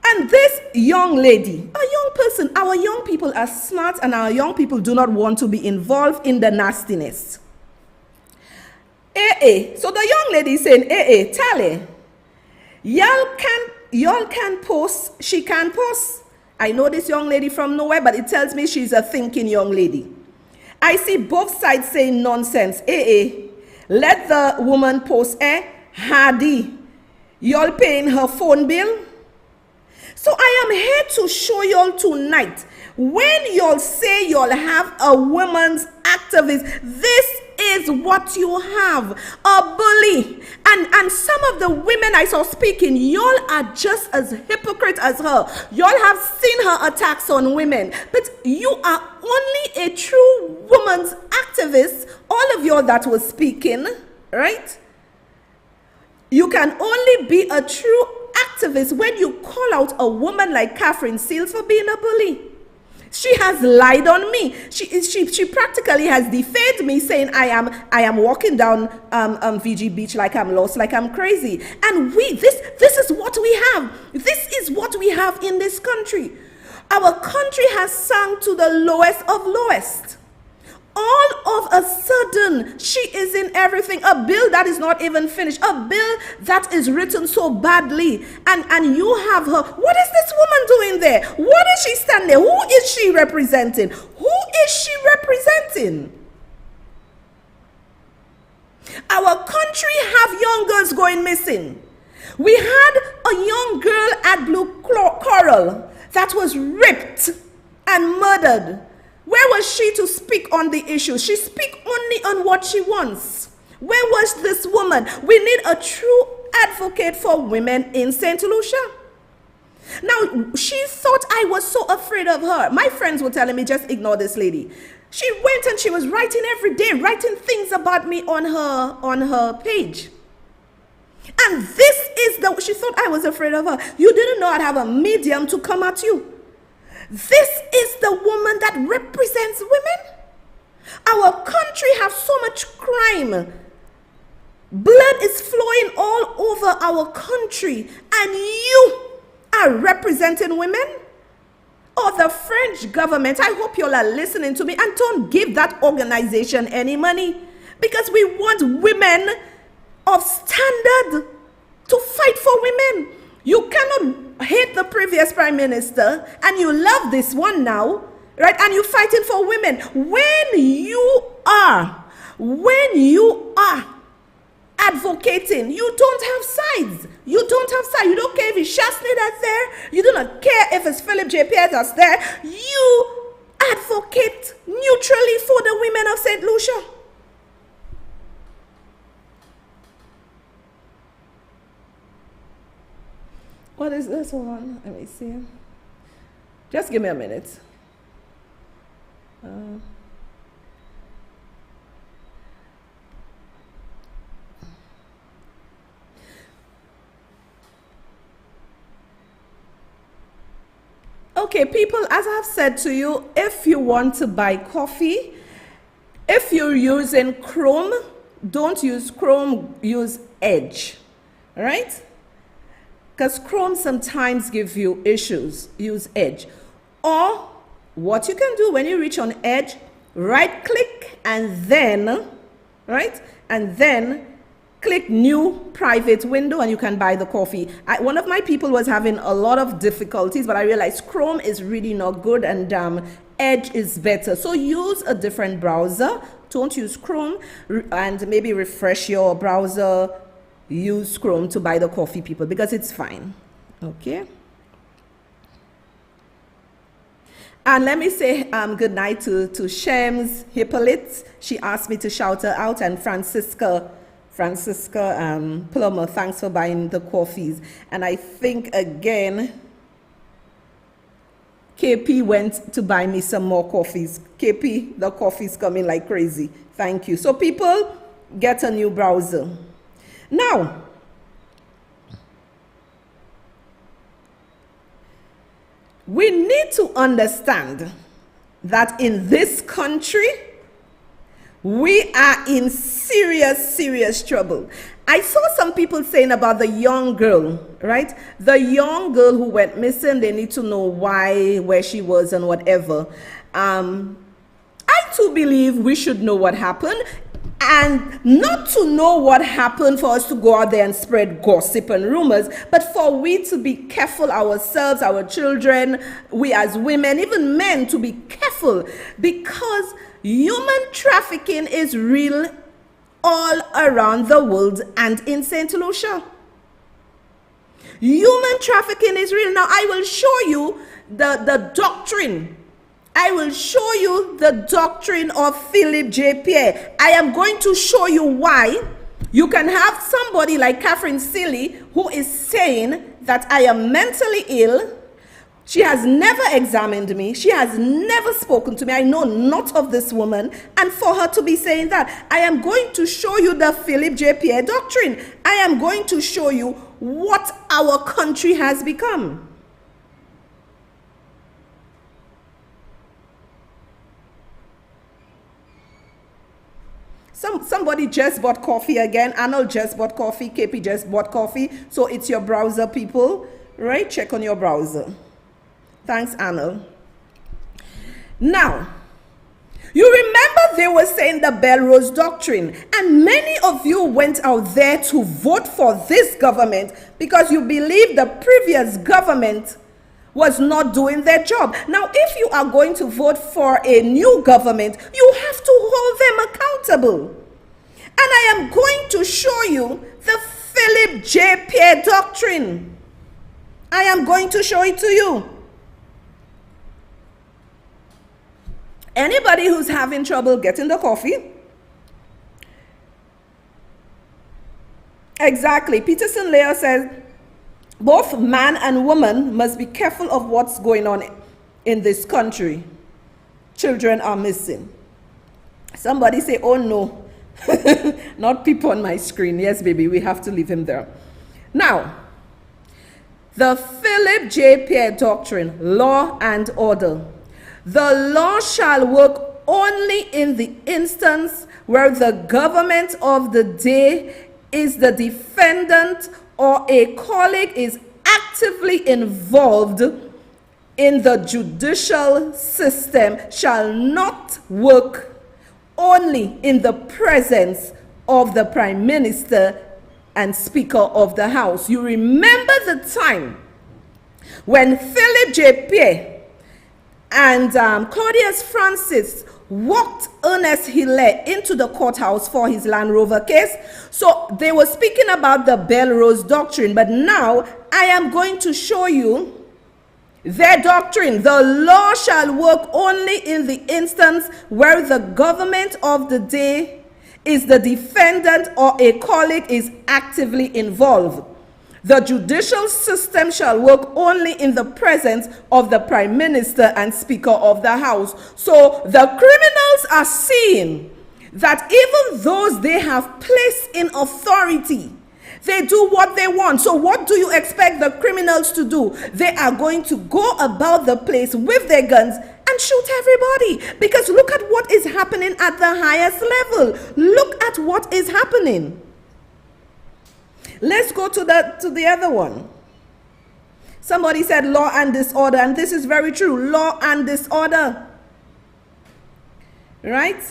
And this young lady, a young person, our young people are smart and our young people do not want to be involved in the nastiness. So the young lady is saying, Tally, y'all can post, she can post. I know this young lady from nowhere, but it tells me she's a thinking young lady. I see both sides saying nonsense. Let the woman post, Hardy, y'all paying her phone bill? So I am here to show y'all tonight, when y'all say y'all have a women's activist, this is what you have, a bully. And some of the women I saw speaking, y'all are just as hypocrite as her. Y'all have seen her attacks on women, but you are only a true woman's activist, all of y'all that was speaking, right? You can only be a true activist when you call out a woman like Catherine Seals for being a bully. She has lied on me. She practically has defamed me, saying I am walking down VG Beach like I'm lost, like I'm crazy. And this is what we have. This is what we have in this country. Our country has sunk to the lowest of lowest. All of a sudden, she is in everything. A bill that is not even finished. A bill that is written so badly. And you have her. What is this woman doing there? What is she standing there? Who is she representing? Who is she representing? Our country have young girls going missing. We had a young girl at Blue Coral that was ripped and murdered. Where was she to speak on the issue? She speak only on what she wants. Where was this woman? We need a true advocate for women in St. Lucia. Now, she thought I was so afraid of her. My friends were telling me, just ignore this lady. She went and she was writing every day, writing things about me on her page. And she thought I was afraid of her. You didn't know I'd have a medium to come at you. This is the woman that represents women. Our country has so much crime. Blood is flowing all over our country, and you are representing women? Oh, the French government, I hope you all are listening to me, and don't give that organization any money, because we want women of standard to fight for women. You cannot hate the previous prime minister and you love this one now, right? And you're fighting for women. When you are advocating, you don't have sides. You don't have sides. You don't care if it's Shastny that's there. You do not care if it's Philip J. Pierre that's there. You advocate neutrally for the women of St. Lucia. What is this one? Let me see. Just give me a minute. Okay, people, as I've said to you, if you want to buy coffee, if you're using Chrome, don't use Chrome, use Edge, all right? Because Chrome sometimes gives you issues. Use Edge. Or what you can do when you reach on Edge, right click and then, right? And then click new private window and you can buy the coffee. One of my people was having a lot of difficulties, but I realized Chrome is really not good and Edge is better. So use a different browser. Don't use Chrome, and maybe refresh your browser. Use Chrome to buy the coffee, people, because it's fine. Okay. And let me say good night to Shems Hippolyte. She asked me to shout her out, and Francisca Francisca Plummer, thanks for buying the coffees. And I think again, KP went to buy me some more coffees. KP, the coffee's coming like crazy. Thank you. So people, get a new browser. Now, we need to understand that in this country, we are in serious, serious trouble. I saw some people saying about the young girl, right? The young girl who went missing, they need to know why, where she was and whatever. I too believe we should know what happened, and not to know what happened for us to go out there and spread gossip and rumors, but for we to be careful ourselves, our children, we as women, even men, to be careful, because human trafficking is real all around the world and in St. Lucia. Human trafficking is real. Now, I will show you the doctrine. I will show you the doctrine of Philip J. Pierre. I am going to show you why you can have somebody like Catherine Seeley who is saying that I am mentally ill. She has never examined me. She has never spoken to me. I know not of this woman. And for her to be saying that, I am going to show you the Philip J. Pierre doctrine. I am going to show you what our country has become. Somebody just bought coffee again. Arnold just bought coffee. KP just bought coffee. So it's your browser, people, right? Check on your browser. Thanks, Arnold. Now, you remember they were saying the Belrose Doctrine, and many of you went out there to vote for this government because you believe the previous government was not doing their job. Now, if you are going to vote for a new government, you have to hold them accountable. And I am going to show you the Philip J. Pierre Doctrine. I am going to show it to you. Anybody who's having trouble getting the coffee? Exactly. Peterson Leah says, both man and woman must be careful of what's going on in this country. Children are missing. Somebody say, oh no, not people on my screen. Yes, baby, we have to leave him there. Now, the Philip J. Pierre Doctrine, law and order. The law shall work only in the instance where the government of the day is the defendant or a colleague is actively involved in the judicial system, shall not work only in the presence of the Prime Minister and Speaker of the House. You remember the time when Philip J. Pierre and Claudius Francis walked Ernest Hilaire into the courthouse for his Land Rover case. So they were speaking about the Belrose Doctrine, but now I am going to show you their doctrine. The law shall work only in the instance where the government of the day is the defendant or a colleague is actively involved. The judicial system shall work only in the presence of the Prime Minister and Speaker of the House. So the criminals are seeing that even those they have placed in authority, they do what they want. So what do you expect the criminals to do? They are going to go about the place with their guns and shoot everybody. Because look at what is happening at the highest level. Look at what is happening. Let's go to the other one. Somebody said law and disorder, and this is very true. Law and disorder. Right?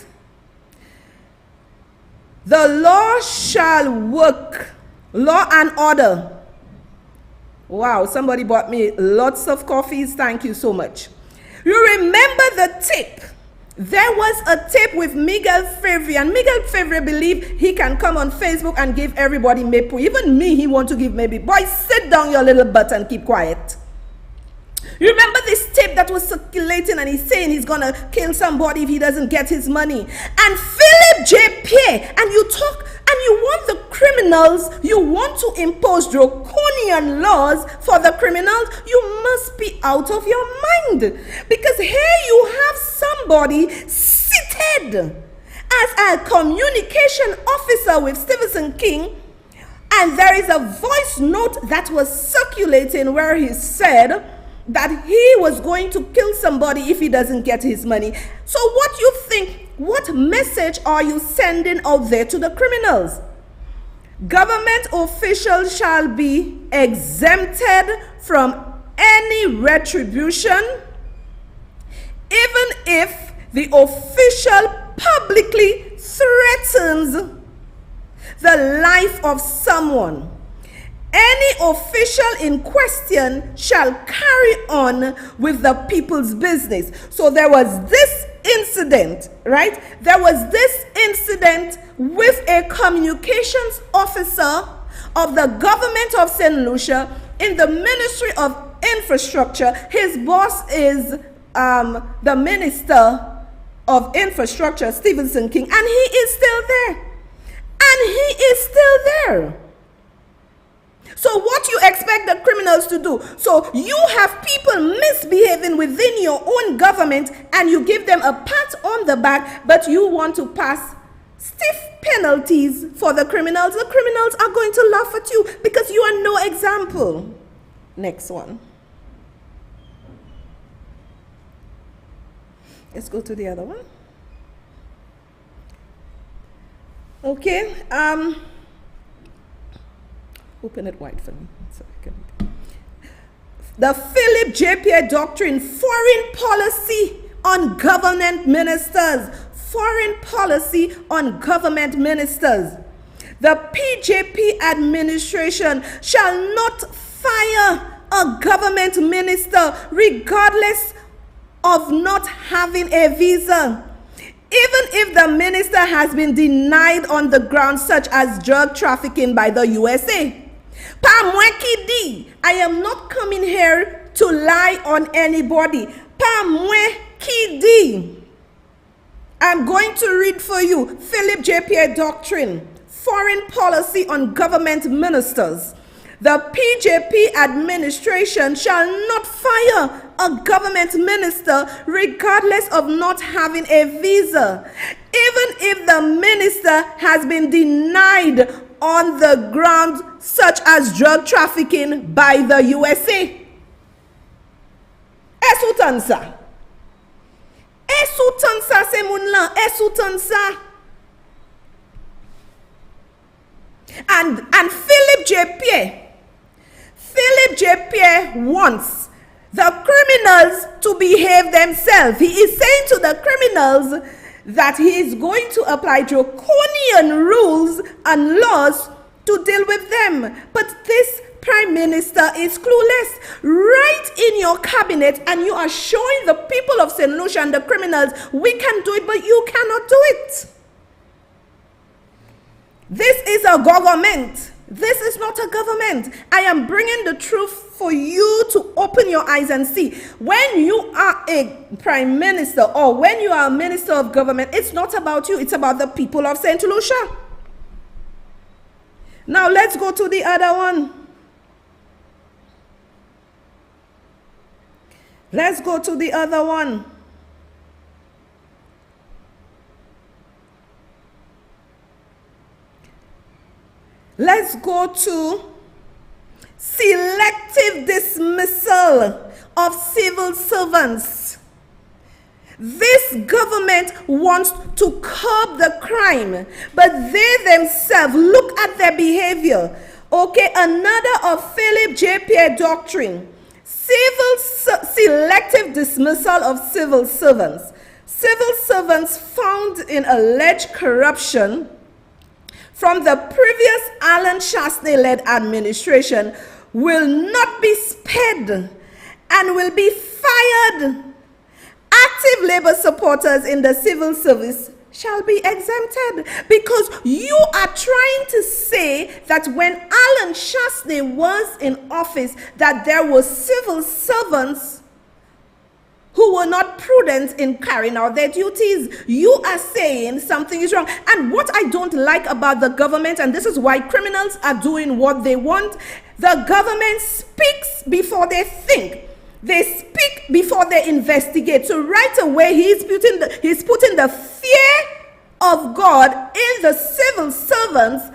The law shall work. Law and order. Wow, somebody bought me lots of coffees. Thank you so much. You remember the tip. There was a tip with Miguel Favre, and Miguel Favre believed he can come on Facebook and give everybody mepu. Even me, he want to give maybe. Boy, sit down your little butt and keep quiet. You remember this tape that was circulating, and he's saying he's going to kill somebody if he doesn't get his money. And Philip J. Pierre, and you talk, and you want the criminals, you want to impose draconian laws for the criminals, you must be out of your mind. Because here you have somebody seated as a communication officer with Stephen King, and there is a voice note that was circulating where he said that he was going to kill somebody if he doesn't get his money. So what you think? What message are you sending out there to the criminals? Government officials shall be exempted from any retribution, even if the official publicly threatens the life of someone. Any official in question shall carry on with the people's business. So there was this incident, right? There was this incident with a communications officer of the government of St. Lucia in the Ministry of Infrastructure. His boss is the Minister of Infrastructure, Stephen King, and he is still there. And he is still there. So what you expect the criminals to do? So you have people misbehaving within your own government and you give them a pat on the back, but you want to pass stiff penalties for the criminals. The criminals are going to laugh at you because you are no example. Next one. Let's go to the other one. Okay. Open it wide for me so I can. The Philip J. Pierre Doctrine, Foreign Policy on Government Ministers. Foreign Policy on Government Ministers. The PJP administration shall not fire a government minister regardless of not having a visa, even if the minister has been denied on the grounds such as drug trafficking by the USA. I am not coming here to lie on anybody. I'm going to read for you Philip J. Pierre Doctrine, Foreign Policy on Government Ministers. The PJP administration shall not fire a government minister regardless of not having a visa, even if the minister has been denied on the grounds such as drug trafficking by the USA. Esutansa se munla, esutansa. And Philip J. Pierre wants the criminals to behave themselves. He is saying to the criminals that he is going to apply draconian rules and laws to deal with them. But this prime minister is clueless. Right in your cabinet, and you are showing the people of St. Lucia and the criminals, we can do it, but you cannot do it. This is a government. This is not a government. I am bringing the truth for you to open your eyes and see. When you are a prime minister or when you are a minister of government, it's not about you. It's about the people of St. Lucia. Now let's go to the other one. Let's go to the other one. Let's go to selective dismissal of civil servants. This government wants to curb the crime, but they themselves, look at their behavior. Okay, another of Philip J. Pierre Doctrine. Selective dismissal of civil servants. Civil servants found in alleged corruption from the previous Alan Chasney-led administration will not be spared and will be fired. Active labor supporters in the civil service shall be exempted, because you are trying to say that when Alan Chasney was in office, that there were civil servants who were not prudent in carrying out their duties. You are saying something is wrong. And what I don't like about the government, and this is why criminals are doing what they want, the government speaks before they think. They speak before they investigate. So right away, he's putting the fear of God in the civil servants,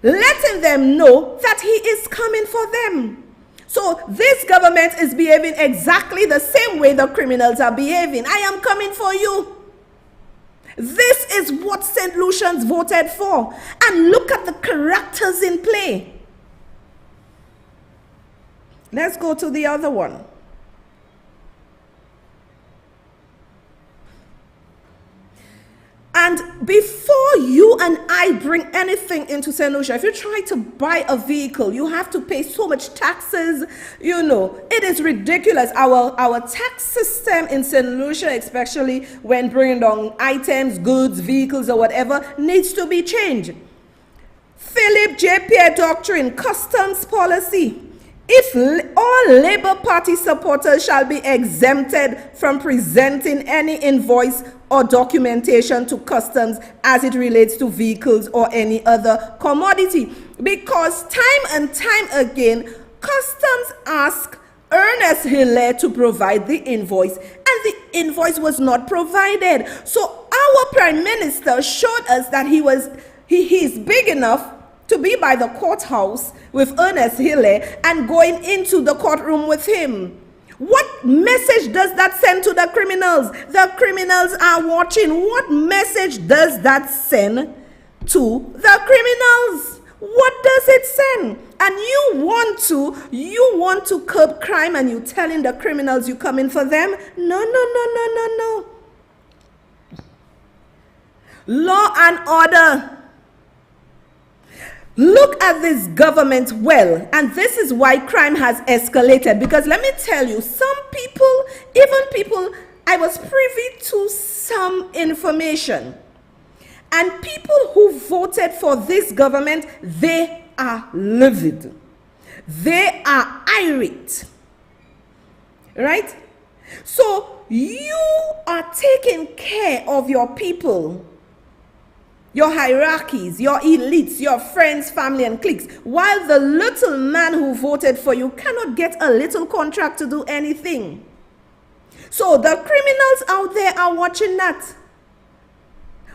letting them know that he is coming for them. So this government is behaving exactly the same way the criminals are behaving. I am coming for you. This is what St. Lucians voted for. And look at the characters in play. Let's go to the other one. And before you and I bring anything into St. Lucia, if you try to buy a vehicle, you have to pay so much taxes. You know, it is ridiculous. Our tax system in St. Lucia, especially when bringing down items, goods, vehicles, or whatever, needs to be changed. Philip J. Pierre Doctrine, Customs Policy. If all Labour Party supporters shall be exempted from presenting any invoice or documentation to customs as it relates to vehicles or any other commodity. Because time and time again, customs ask Ernest Hilaire to provide the invoice, and the invoice was not provided. So our Prime Minister showed us that he's big enough to be by the courthouse with Ernest Hilaire and going into the courtroom with him. What message does that send to the criminals? The criminals are watching. What message does that send to the criminals? What does it send? And you want to curb crime, and you telling the criminals you coming for them? No. Law and order. Look at this government well, and this is why crime has escalated. Because let me tell you, some people, I was privy to some information, and people who voted for this government, they are livid. They are irate. Right? So you are taking care of your people, your hierarchies, your elites, your friends, family, and cliques, while the little man who voted for you cannot get a little contract to do anything. So the criminals out there are watching that.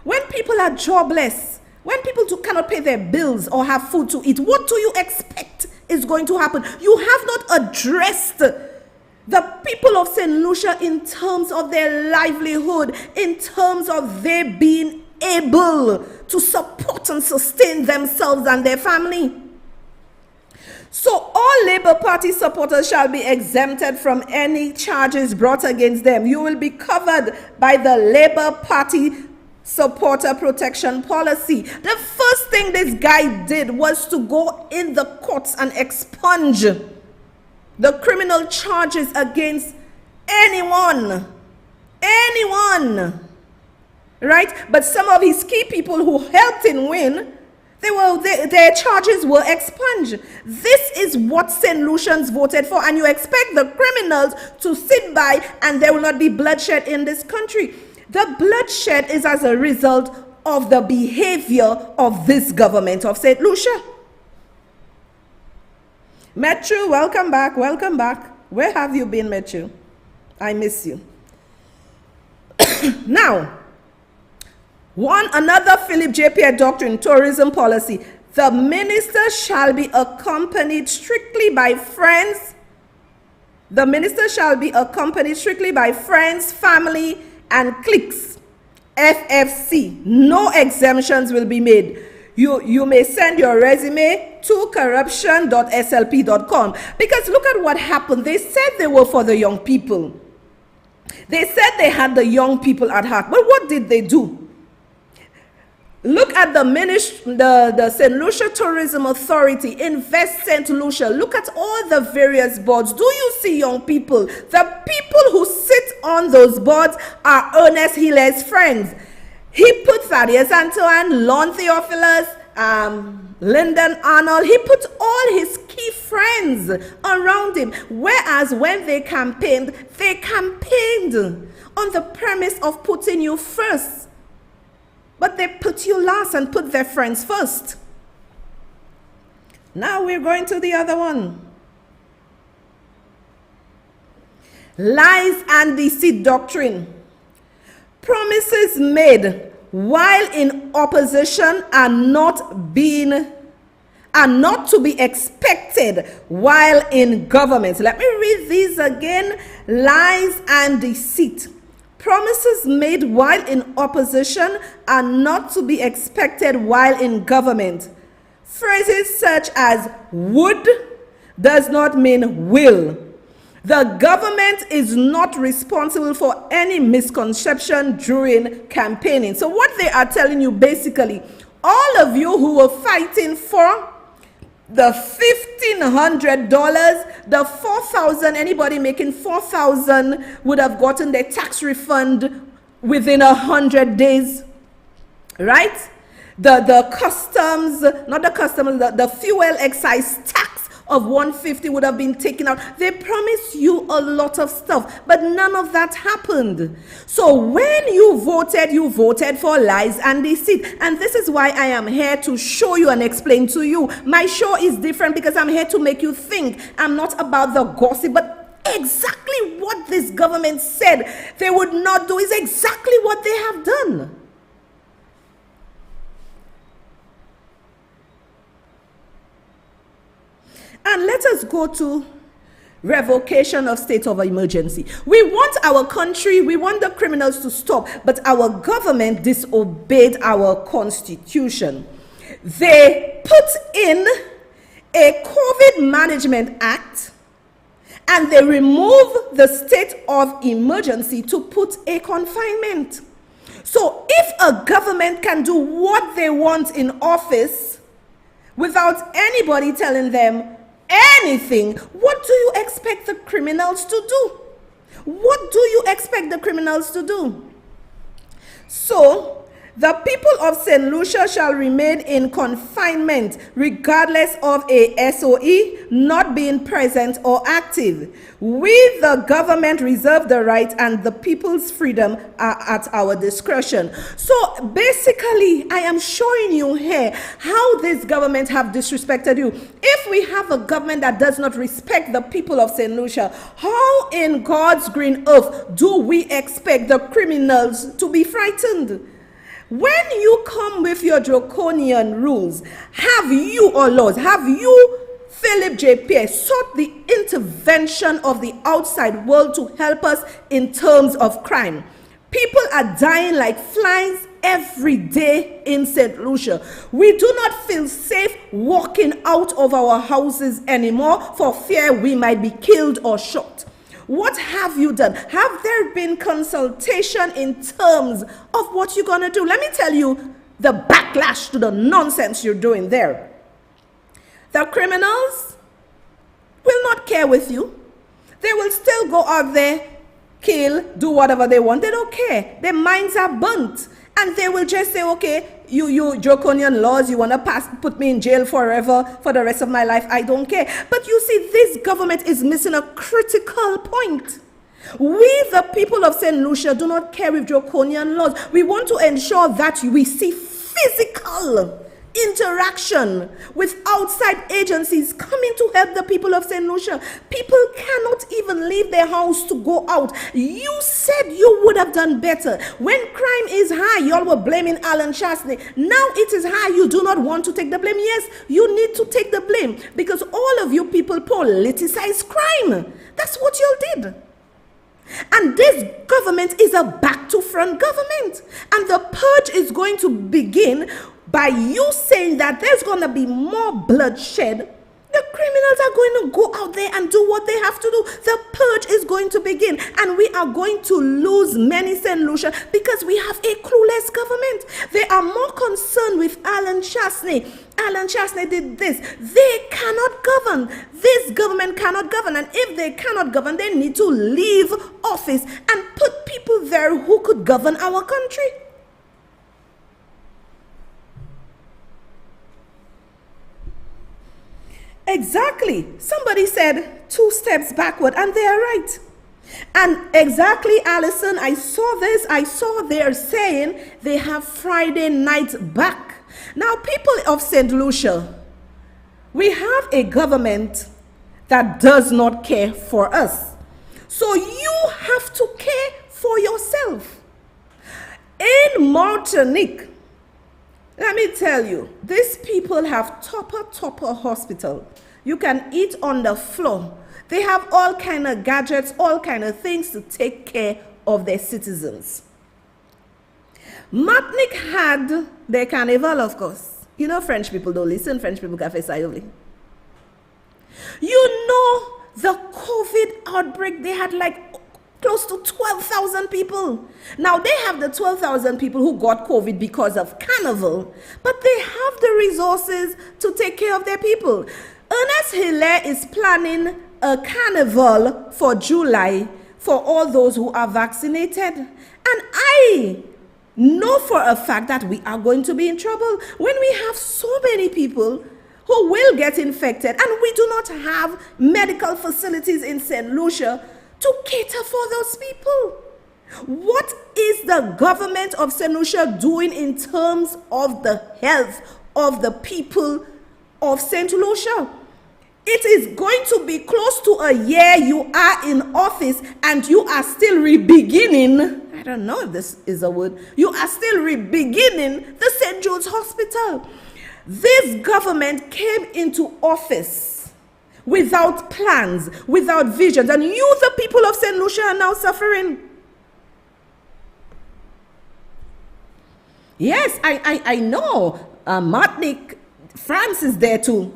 When people are jobless, when people cannot pay their bills or have food to eat, what do you expect is going to happen? You have not addressed the people of St. Lucia in terms of their livelihood, in terms of their being able to support and sustain themselves and their family. So all Labour Party supporters shall be exempted from any charges brought against them. You will be covered by the Labour Party supporter protection policy. The first thing this guy did was to go in the courts and expunge the criminal charges against anyone. Right? But some of his key people who helped him win, their charges were expunged. This is what St. Lucians voted for, and you expect the criminals to sit by and there will not be bloodshed in this country. The bloodshed is as a result of the behavior of this government of St. Lucia. Metru, welcome back. Where have you been, Metru? I miss you. Now, another Philip J. Pierre Doctrine, tourism policy. The minister shall be accompanied strictly by friends. The minister shall be accompanied strictly by friends, family, and cliques. FFC. No exemptions will be made. You may send your resume to corruption.slp.com. Because look at what happened. They said they were for the young people. They said they had the young people at heart. But what did they do? Look at the St. Lucia Tourism Authority, Invest St. Lucia. Look at all the various boards. Do you see young people? The people who sit on those boards are Ernest Hilaire's friends. He put Thaddeus Antoine, Lon Theophilus, Lyndon Arnold. He put all his key friends campaigns around him. Whereas when they campaigned on the premise of putting you first. But they put you last and put their friends first. Now we're going to the other one. Lies and deceit doctrine. Promises made while in opposition are not to be expected while in government. Let me read these again. Lies and deceit. Promises made while in opposition are not to be expected while in government. Phrases such as would does not mean will. The government is not responsible for any misconception during campaigning. So what they are telling you basically, all of you who were fighting for the $1,500, the $4,000, anybody making $4,000 would have gotten their tax refund within 100 days, right? The customs, not the customs, the fuel excise tax of $150 would have been taken out. They promised you a lot of stuff, but none of that happened. So when you voted for lies and deceit. And this is why I am here to show you and explain to you. My show is different because I'm here to make you think. I'm not about the gossip, but exactly what this government said they would not do is exactly what they have done. And let us go to revocation of state of emergency. We want our country, we want the criminals to stop, but our government disobeyed our constitution. They put in a COVID Management Act and they removed the state of emergency to put a confinement. So if a government can do what they want in office without anybody telling them anything, what do you expect the criminals to do? What do you expect the criminals to do? So, the people of St. Lucia shall remain in confinement regardless of a SOE not being present or active. We, the government, reserve the right and the people's freedom are at our discretion. So basically, I am showing you here how this government have disrespected you. If we have a government that does not respect the people of St. Lucia, how in God's green earth do we expect the criminals to be frightened? When you come with your draconian rules, have you, or laws, have you, Philip J. Pierce, sought the intervention of the outside world to help us in terms of crime? People are dying like flies every day in St. Lucia. We do not feel safe walking out of our houses anymore for fear we might be killed or shot. What have you done? Have there been consultation in terms of what you're going to do? Let me tell you the backlash to the nonsense you're doing there. The criminals will not care with you. They will still go out there, kill, do whatever they want. They don't care. Their minds are burnt. And they will just say, okay, you draconian laws, you want to put me in jail forever for the rest of my life. I don't care. But you see, this government is missing a critical point. We, the people of St. Lucia, do not care with draconian laws. We want to ensure that we see physical interaction with outside agencies coming to help the people of St. Lucia. People cannot even leave their house to go out. You said you would have done better. When crime is high, y'all were blaming Alan Chastney. Now it is high, you do not want to take the blame. Yes, you need to take the blame because all of you people politicize crime. That's what y'all did. And this government is a back-to-front government. And the purge is going to begin by you saying that there's going to be more bloodshed. The criminals are going to go out there and do what they have to do. The purge is going to begin. And we are going to lose many St. Lucia because we have a clueless government. They are more concerned with Alan Chastney. Alan Chastney did this. They cannot govern. This government cannot govern. And if they cannot govern, they need to leave office and put people there who could govern our country. Exactly. Somebody said 2 steps backward, and they are right. And exactly, Allison, I saw they're saying they have Friday night back. Now, people of St. Lucia, we have a government that does not care for us. So you have to care for yourself. In Martinique, let me tell you, these people have topper hospital. You can eat on the floor. They have all kind of gadgets, all kind of things to take care of their citizens. Martinique had their carnival, of course. You know, French people don't listen. French people can say only. You know, the COVID outbreak, they had like close to 12,000 people. Now, they have the 12,000 people who got COVID because of carnival, but they have the resources to take care of their people. Ernest Hilaire is planning a carnival for July for all those who are vaccinated. And I know for a fact that we are going to be in trouble when we have so many people who will get infected, and we do not have medical facilities in St. Lucia to cater for those people. What is the government of St. Lucia doing in terms of the health of the people of St. Lucia? It is going to be close to a year you are in office and you are still re-beginning. I don't know if this is a word. You are still re-beginning the St. Jude's Hospital. This government came into office without plans, without visions, and you, the people of St. Lucia, are now suffering. Yes, I know. Martinique, France is there to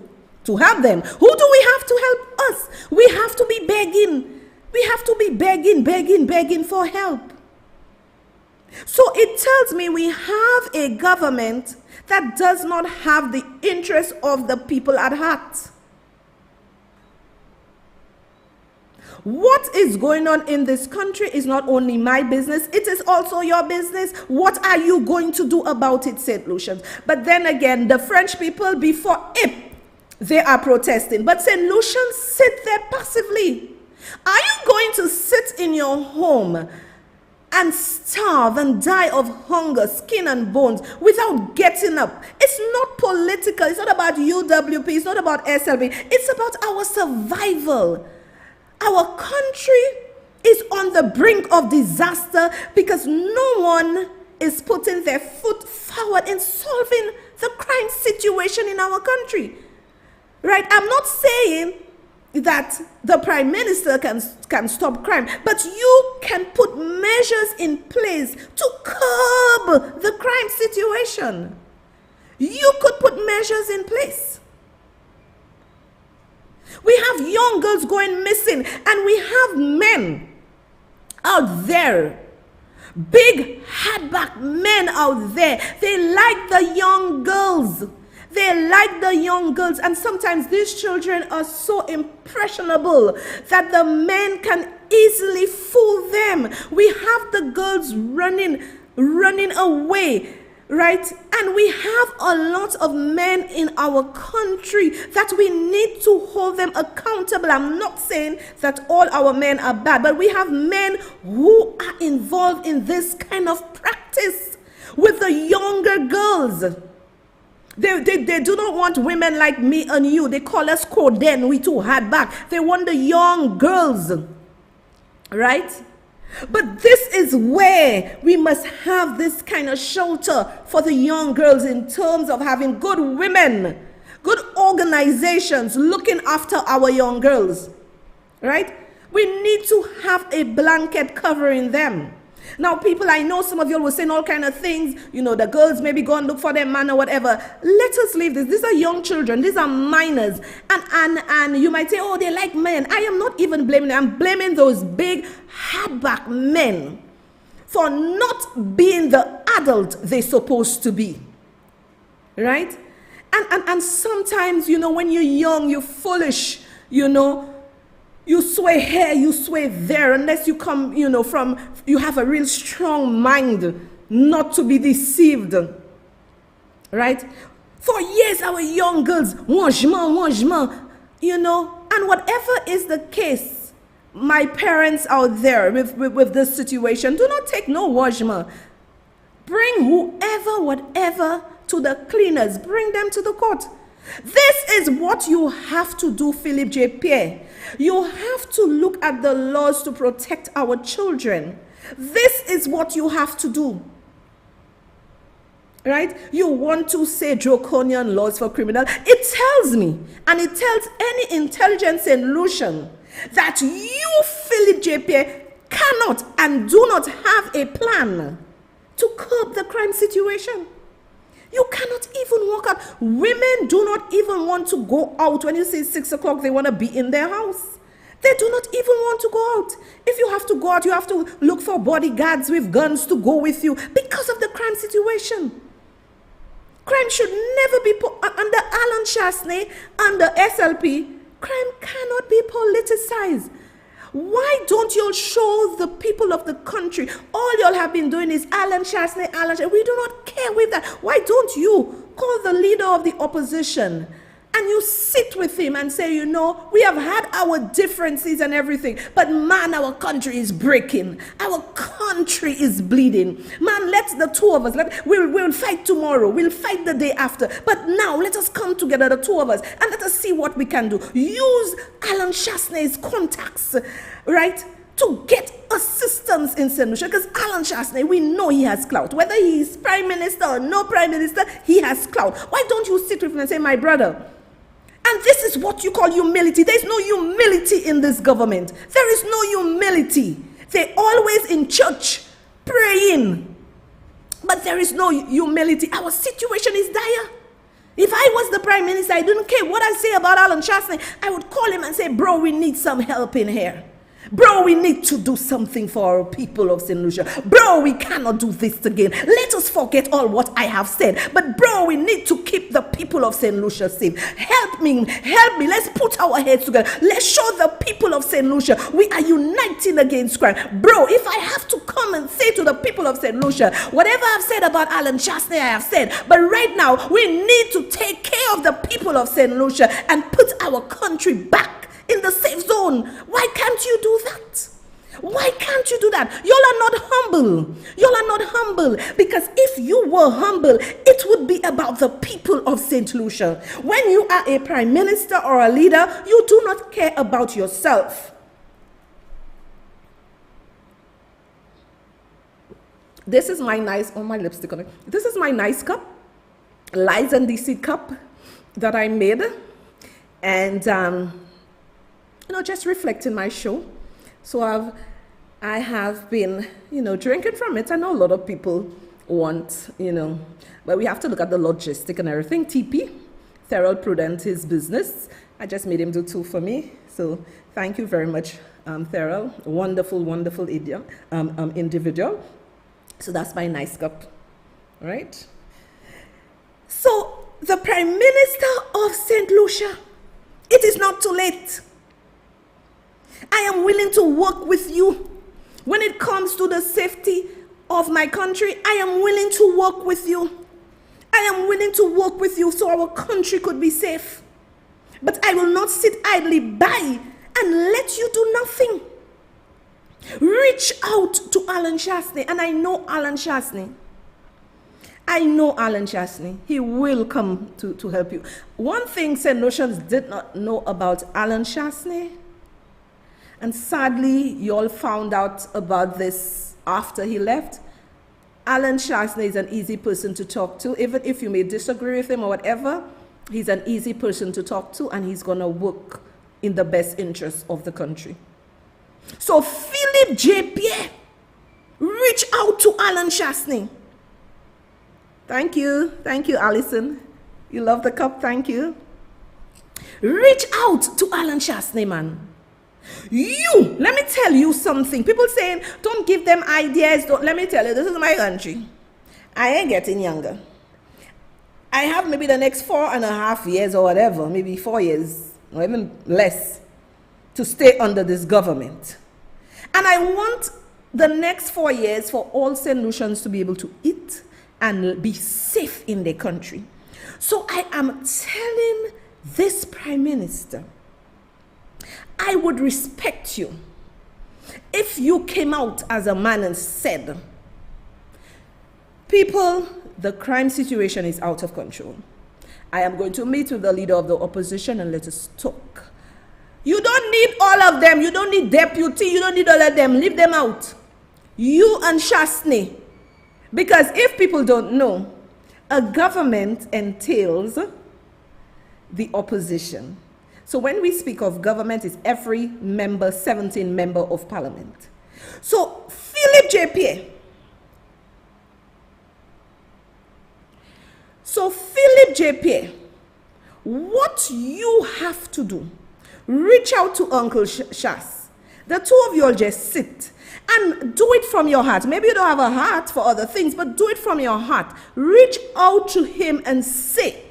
help them. Who do we have to help us? We have to be begging. We have to be begging for help. So it tells me we have a government that does not have the interest of the people at heart. What is going on in this country is not only my business, it is also your business. What are you going to do about it, St. Lucians? But then again, the French people, before it, they are protesting. But St. Lucians sit there passively. Are you going to sit in your home and starve and die of hunger, skin and bones, without getting up? It's not political. It's not about UWP. It's not about SLB. It's about our survival. Our country is on the brink of disaster because no one is putting their foot forward in solving the crime situation in our country. Right? I'm not saying that the Prime Minister can stop crime, but you can put measures in place to curb the crime situation. You could put measures in place. We have young girls going missing, and we have men out there, big hardback men out there. They like the young girls. They like the young girls, and sometimes these children are so impressionable that the men can easily fool them. We have the girls running away, right? And we have a lot of men in our country that we need to hold them accountable. I'm not saying that all our men are bad, but we have men who are involved in this kind of practice with the younger girls. They do not want women like me and you. They call us Coden. We too hard back. They want the young girls, right? But this is where we must have this kind of shelter for the young girls in terms of having good women, good organizations looking after our young girls, right? We need to have a blanket covering them. Now, people, I know some of you will say all kind of things. You know, the girls maybe go and look for their man or whatever. Let us leave this. These are young children. These are minors. And you might say, oh, they like men. I am not even blaming them. I'm blaming those big hardback men for not being the adult they're supposed to be. Right? And sometimes, you know, when you're young, you're foolish, you know. You sway here, you sway there, unless you come, you know, you have a real strong mind not to be deceived, right? For years, our young girls, wangement, And whatever is the case, my parents out there with this situation, do not take no wajma. Bring whoever, whatever to the cleaners. Bring them to the court. This is what you have to do, Philip J. Pierre. You have to look at the laws to protect our children. This is what you have to do. Right? You want to say draconian laws for criminals. It tells me, and it tells any intelligence solution, that you, Philip J. Pierre, cannot and do not have a plan to curb the crime situation. You cannot even walk out. Women do not even want to go out. When you say 6 o'clock, they want to be in their house. They do not even want to go out. If you have to go out, you have to look for bodyguards with guns to go with you because of the crime situation. Crime should never be under Alan Chasney, under SLP. Crime cannot be politicized. Why don't you show the people of the country? All y'all have been doing is Alan Chasney, Alan Chasney. We do not care with that. Why don't you call the leader of the opposition and you sit with him and say, we have had our differences and everything, but man, our country is breaking. Our country is bleeding. Man, let the two of us, we'll fight tomorrow. We'll fight the day after. But now let us come together, the two of us, and let us see what we can do. Use Alan Chasney's contacts, right, to get assistance in St. Lucia, because Alan Chasney, we know he has clout. Whether he is prime minister or no prime minister, he has clout. Why don't you sit with him and say, my brother, and this is what you call humility. There is no humility in this government. There is no humility. They're always in church praying, but there is no humility. Our situation is dire. If I was the prime minister, I didn't care what I say about Alan Chasney. I would call him and say, bro, we need some help in here. Bro, we need to do something for our people of St. Lucia. Bro, we cannot do this again. Let us forget all what I have said. But bro, we need to keep the people of St. Lucia safe. Help me. Let's put our heads together. Let's show the people of St. Lucia we are uniting against crime. Bro, if I have to come and say to the people of St. Lucia, whatever I've said about Alan Chasney, I have said. But right now, we need to take care of the people of St. Lucia and put our country back in the safe zone. Why can't you do that? Why can't you do that? Y'all are not humble. Y'all are not humble. Because if you were humble, it would be about the people of St. Lucia. When you are a prime minister or a leader, you do not care about yourself. This is my nice, my lipstick on it. This is my nice cup, Lies and Deceit cup that I made. And, just reflecting my show. So I have been, drinking from it. I know a lot of people want, but we have to look at the logistic and everything. TP, Thorold Prudent, his business. I just made him do 2 for me. So thank you very much, Thorold. Wonderful, wonderful individual. So that's my nice cup, all right? So the Prime Minister of St. Lucia, it is not too late. I am willing to work with you. When it comes to the safety of my country, I am willing to work with you. I am willing to work with you so our country could be safe. But I will not sit idly by and let you do nothing. Reach out to Alan Chasney, and I know Alan Chasney. He will come to help you. One thing St. Lucians did not know about Alan Chasney, and sadly, you all found out about this after he left. Alan Chasney is an easy person to talk to. Even if you may disagree with him or whatever, he's an easy person to talk to, and he's going to work in the best interest of the country. So Philip J. Pierre, reach out to Alan Chasney. Thank you, Alison. You love the cup, thank you. Reach out to Alan Chasney, man. Let me tell you something. People saying, don't give them ideas. Let me tell you, this is my country. I ain't getting younger. I have maybe the next 4.5 years or whatever, maybe 4 years, or even less, to stay under this government. And I want the next 4 years for all St. Lucians to be able to eat and be safe in their country. So I am telling this Prime Minister, I would respect you if you came out as a man and said, people, the crime situation is out of control. I am going to meet with the leader of the opposition and let us talk. You don't need all of them. You don't need deputy. You don't need all of them. Leave them out. You and Shastney. Because if people don't know, a government entails the opposition. So when we speak of government, it's every member, 17 member of parliament. So Philip J. Pierre. So Philip J. Pierre, what you have to do, reach out to Uncle Shas. The two of you all just sit and do it from your heart. Maybe you don't have a heart for other things, but do it from your heart. Reach out to him and say,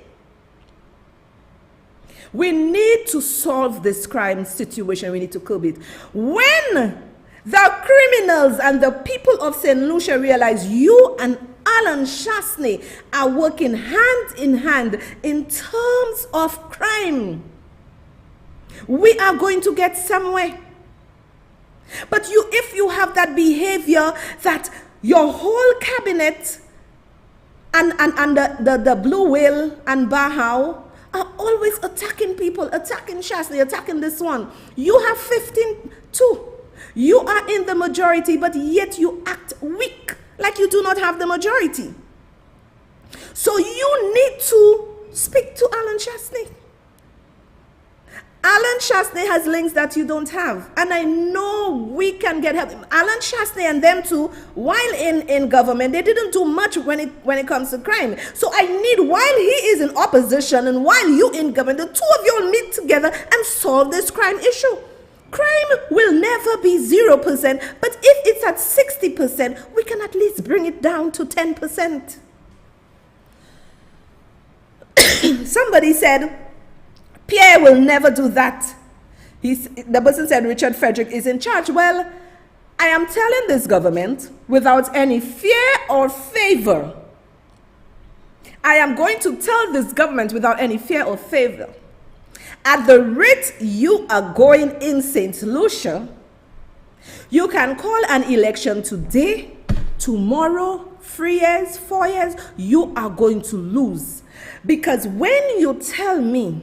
we need to solve this crime situation. We need to curb it. When the criminals and the people of St. Lucia realize you and Alan Shastney are working hand in hand in terms of crime, we are going to get somewhere. But if you have that behavior that your whole cabinet and the Blue Whale and Bahau are always attacking people, attacking Shastney, attacking this one. You have 15 too. You are in the majority, but yet you act weak, like you do not have the majority. So you need to speak to Alan Shastney. Alan Shastney has links that you don't have. And I know we can get help. Alan Shastney and them too, while in government, they didn't do much when it comes to crime. So I need, while he is in opposition and while you in government, the two of you will meet together and solve this crime issue. Crime will never be 0%, but if it's at 60%, we can at least bring it down to 10%. Somebody said, Pierre will never do that. The person said Richard Frederick is in charge. Well, I am telling this government without any fear or favor. I am going to tell this government without any fear or favor. At the rate you are going in St. Lucia, you can call an election today, tomorrow, 3 years, 4 years, you are going to lose. Because when you tell me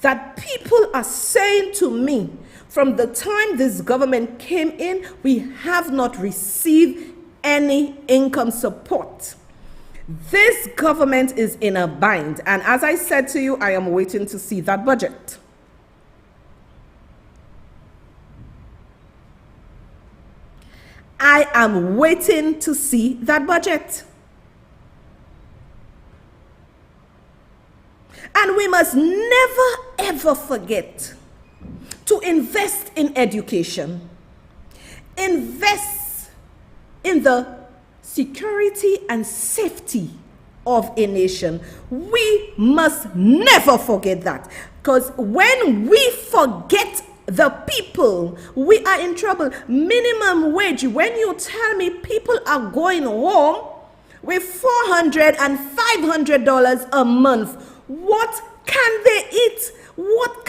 that people are saying to me, from the time this government came in, we have not received any income support. This government is in a bind. And as I said to you, I am waiting to see that budget. I am waiting to see that budget. And we must never ever forget to invest in education. Invest in the security and safety of a nation. We must never forget that. Because when we forget the people, we are in trouble. Minimum wage, when you tell me people are going home with $400 and $500 a month, what can they eat? What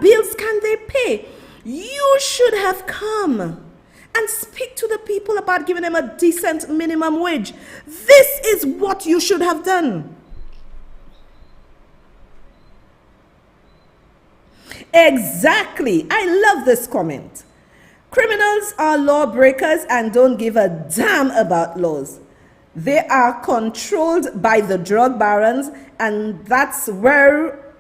bills can they pay? You should have come and speak to the people about giving them a decent minimum wage. This is what you should have done. Exactly. I love this comment. Criminals are lawbreakers and don't give a damn about laws. They are controlled by the drug barons, and that's where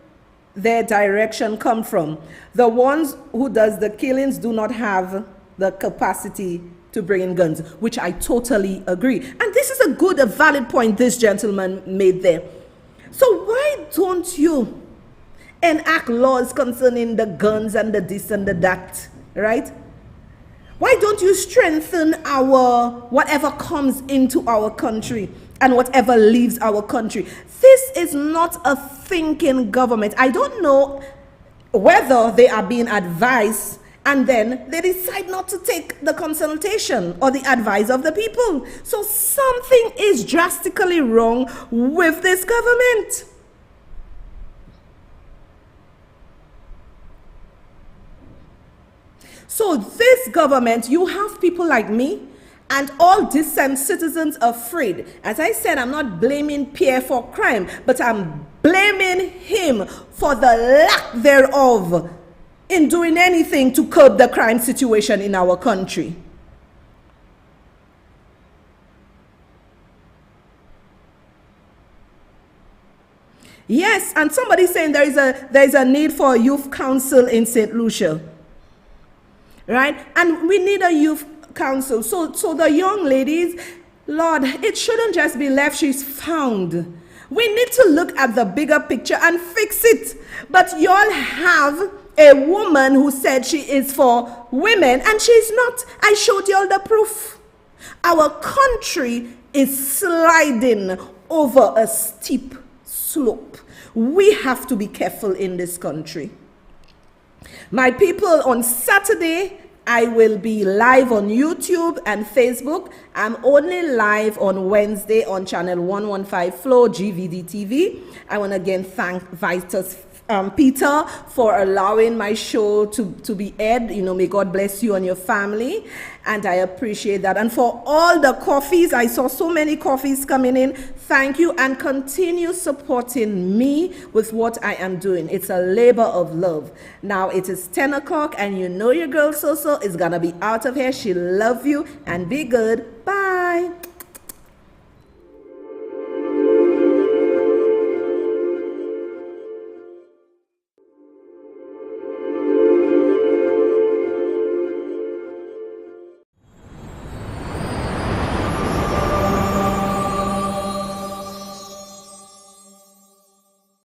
their direction comes from. The ones who does the killings do not have the capacity to bring in guns, which I totally agree. And this is a valid point this gentleman made there. So why don't you enact laws concerning the guns and the this and the that, right? Why don't you strengthen our whatever comes into our country and whatever leaves our country? This is not a thinking government. I don't know whether they are being advised and then they decide not to take the consultation or the advice of the people. So something is drastically wrong with this government. So this government, you have people like me and all decent citizens afraid. As I said, I'm not blaming Pierre for crime, but I'm blaming him for the lack thereof in doing anything to curb the crime situation in our country. Yes, and somebody saying there is a need for a youth council in St. Lucia. Right? And we need a youth council. So the young ladies, Lord, it shouldn't just be left she's found. We need to look at the bigger picture and fix it. But y'all have a woman who said she is for women, and she's not. I showed y'all the proof. Our country is sliding over a steep slope. We have to be careful in this country. My people, on Saturday, I will be live on YouTube and Facebook. I'm only live on Wednesday on channel 115 Flow GVD TV. I want to again thank Vitus Peter for allowing my show to be aired. You know, may God bless you and your family. And I appreciate that. And for all the coffees, I saw so many coffees coming in. Thank you, and continue supporting me with what I am doing. It's a labor of love. Now it is 10 o'clock, and you know your girl So is gonna be out of here. She love you, and be good. Bye.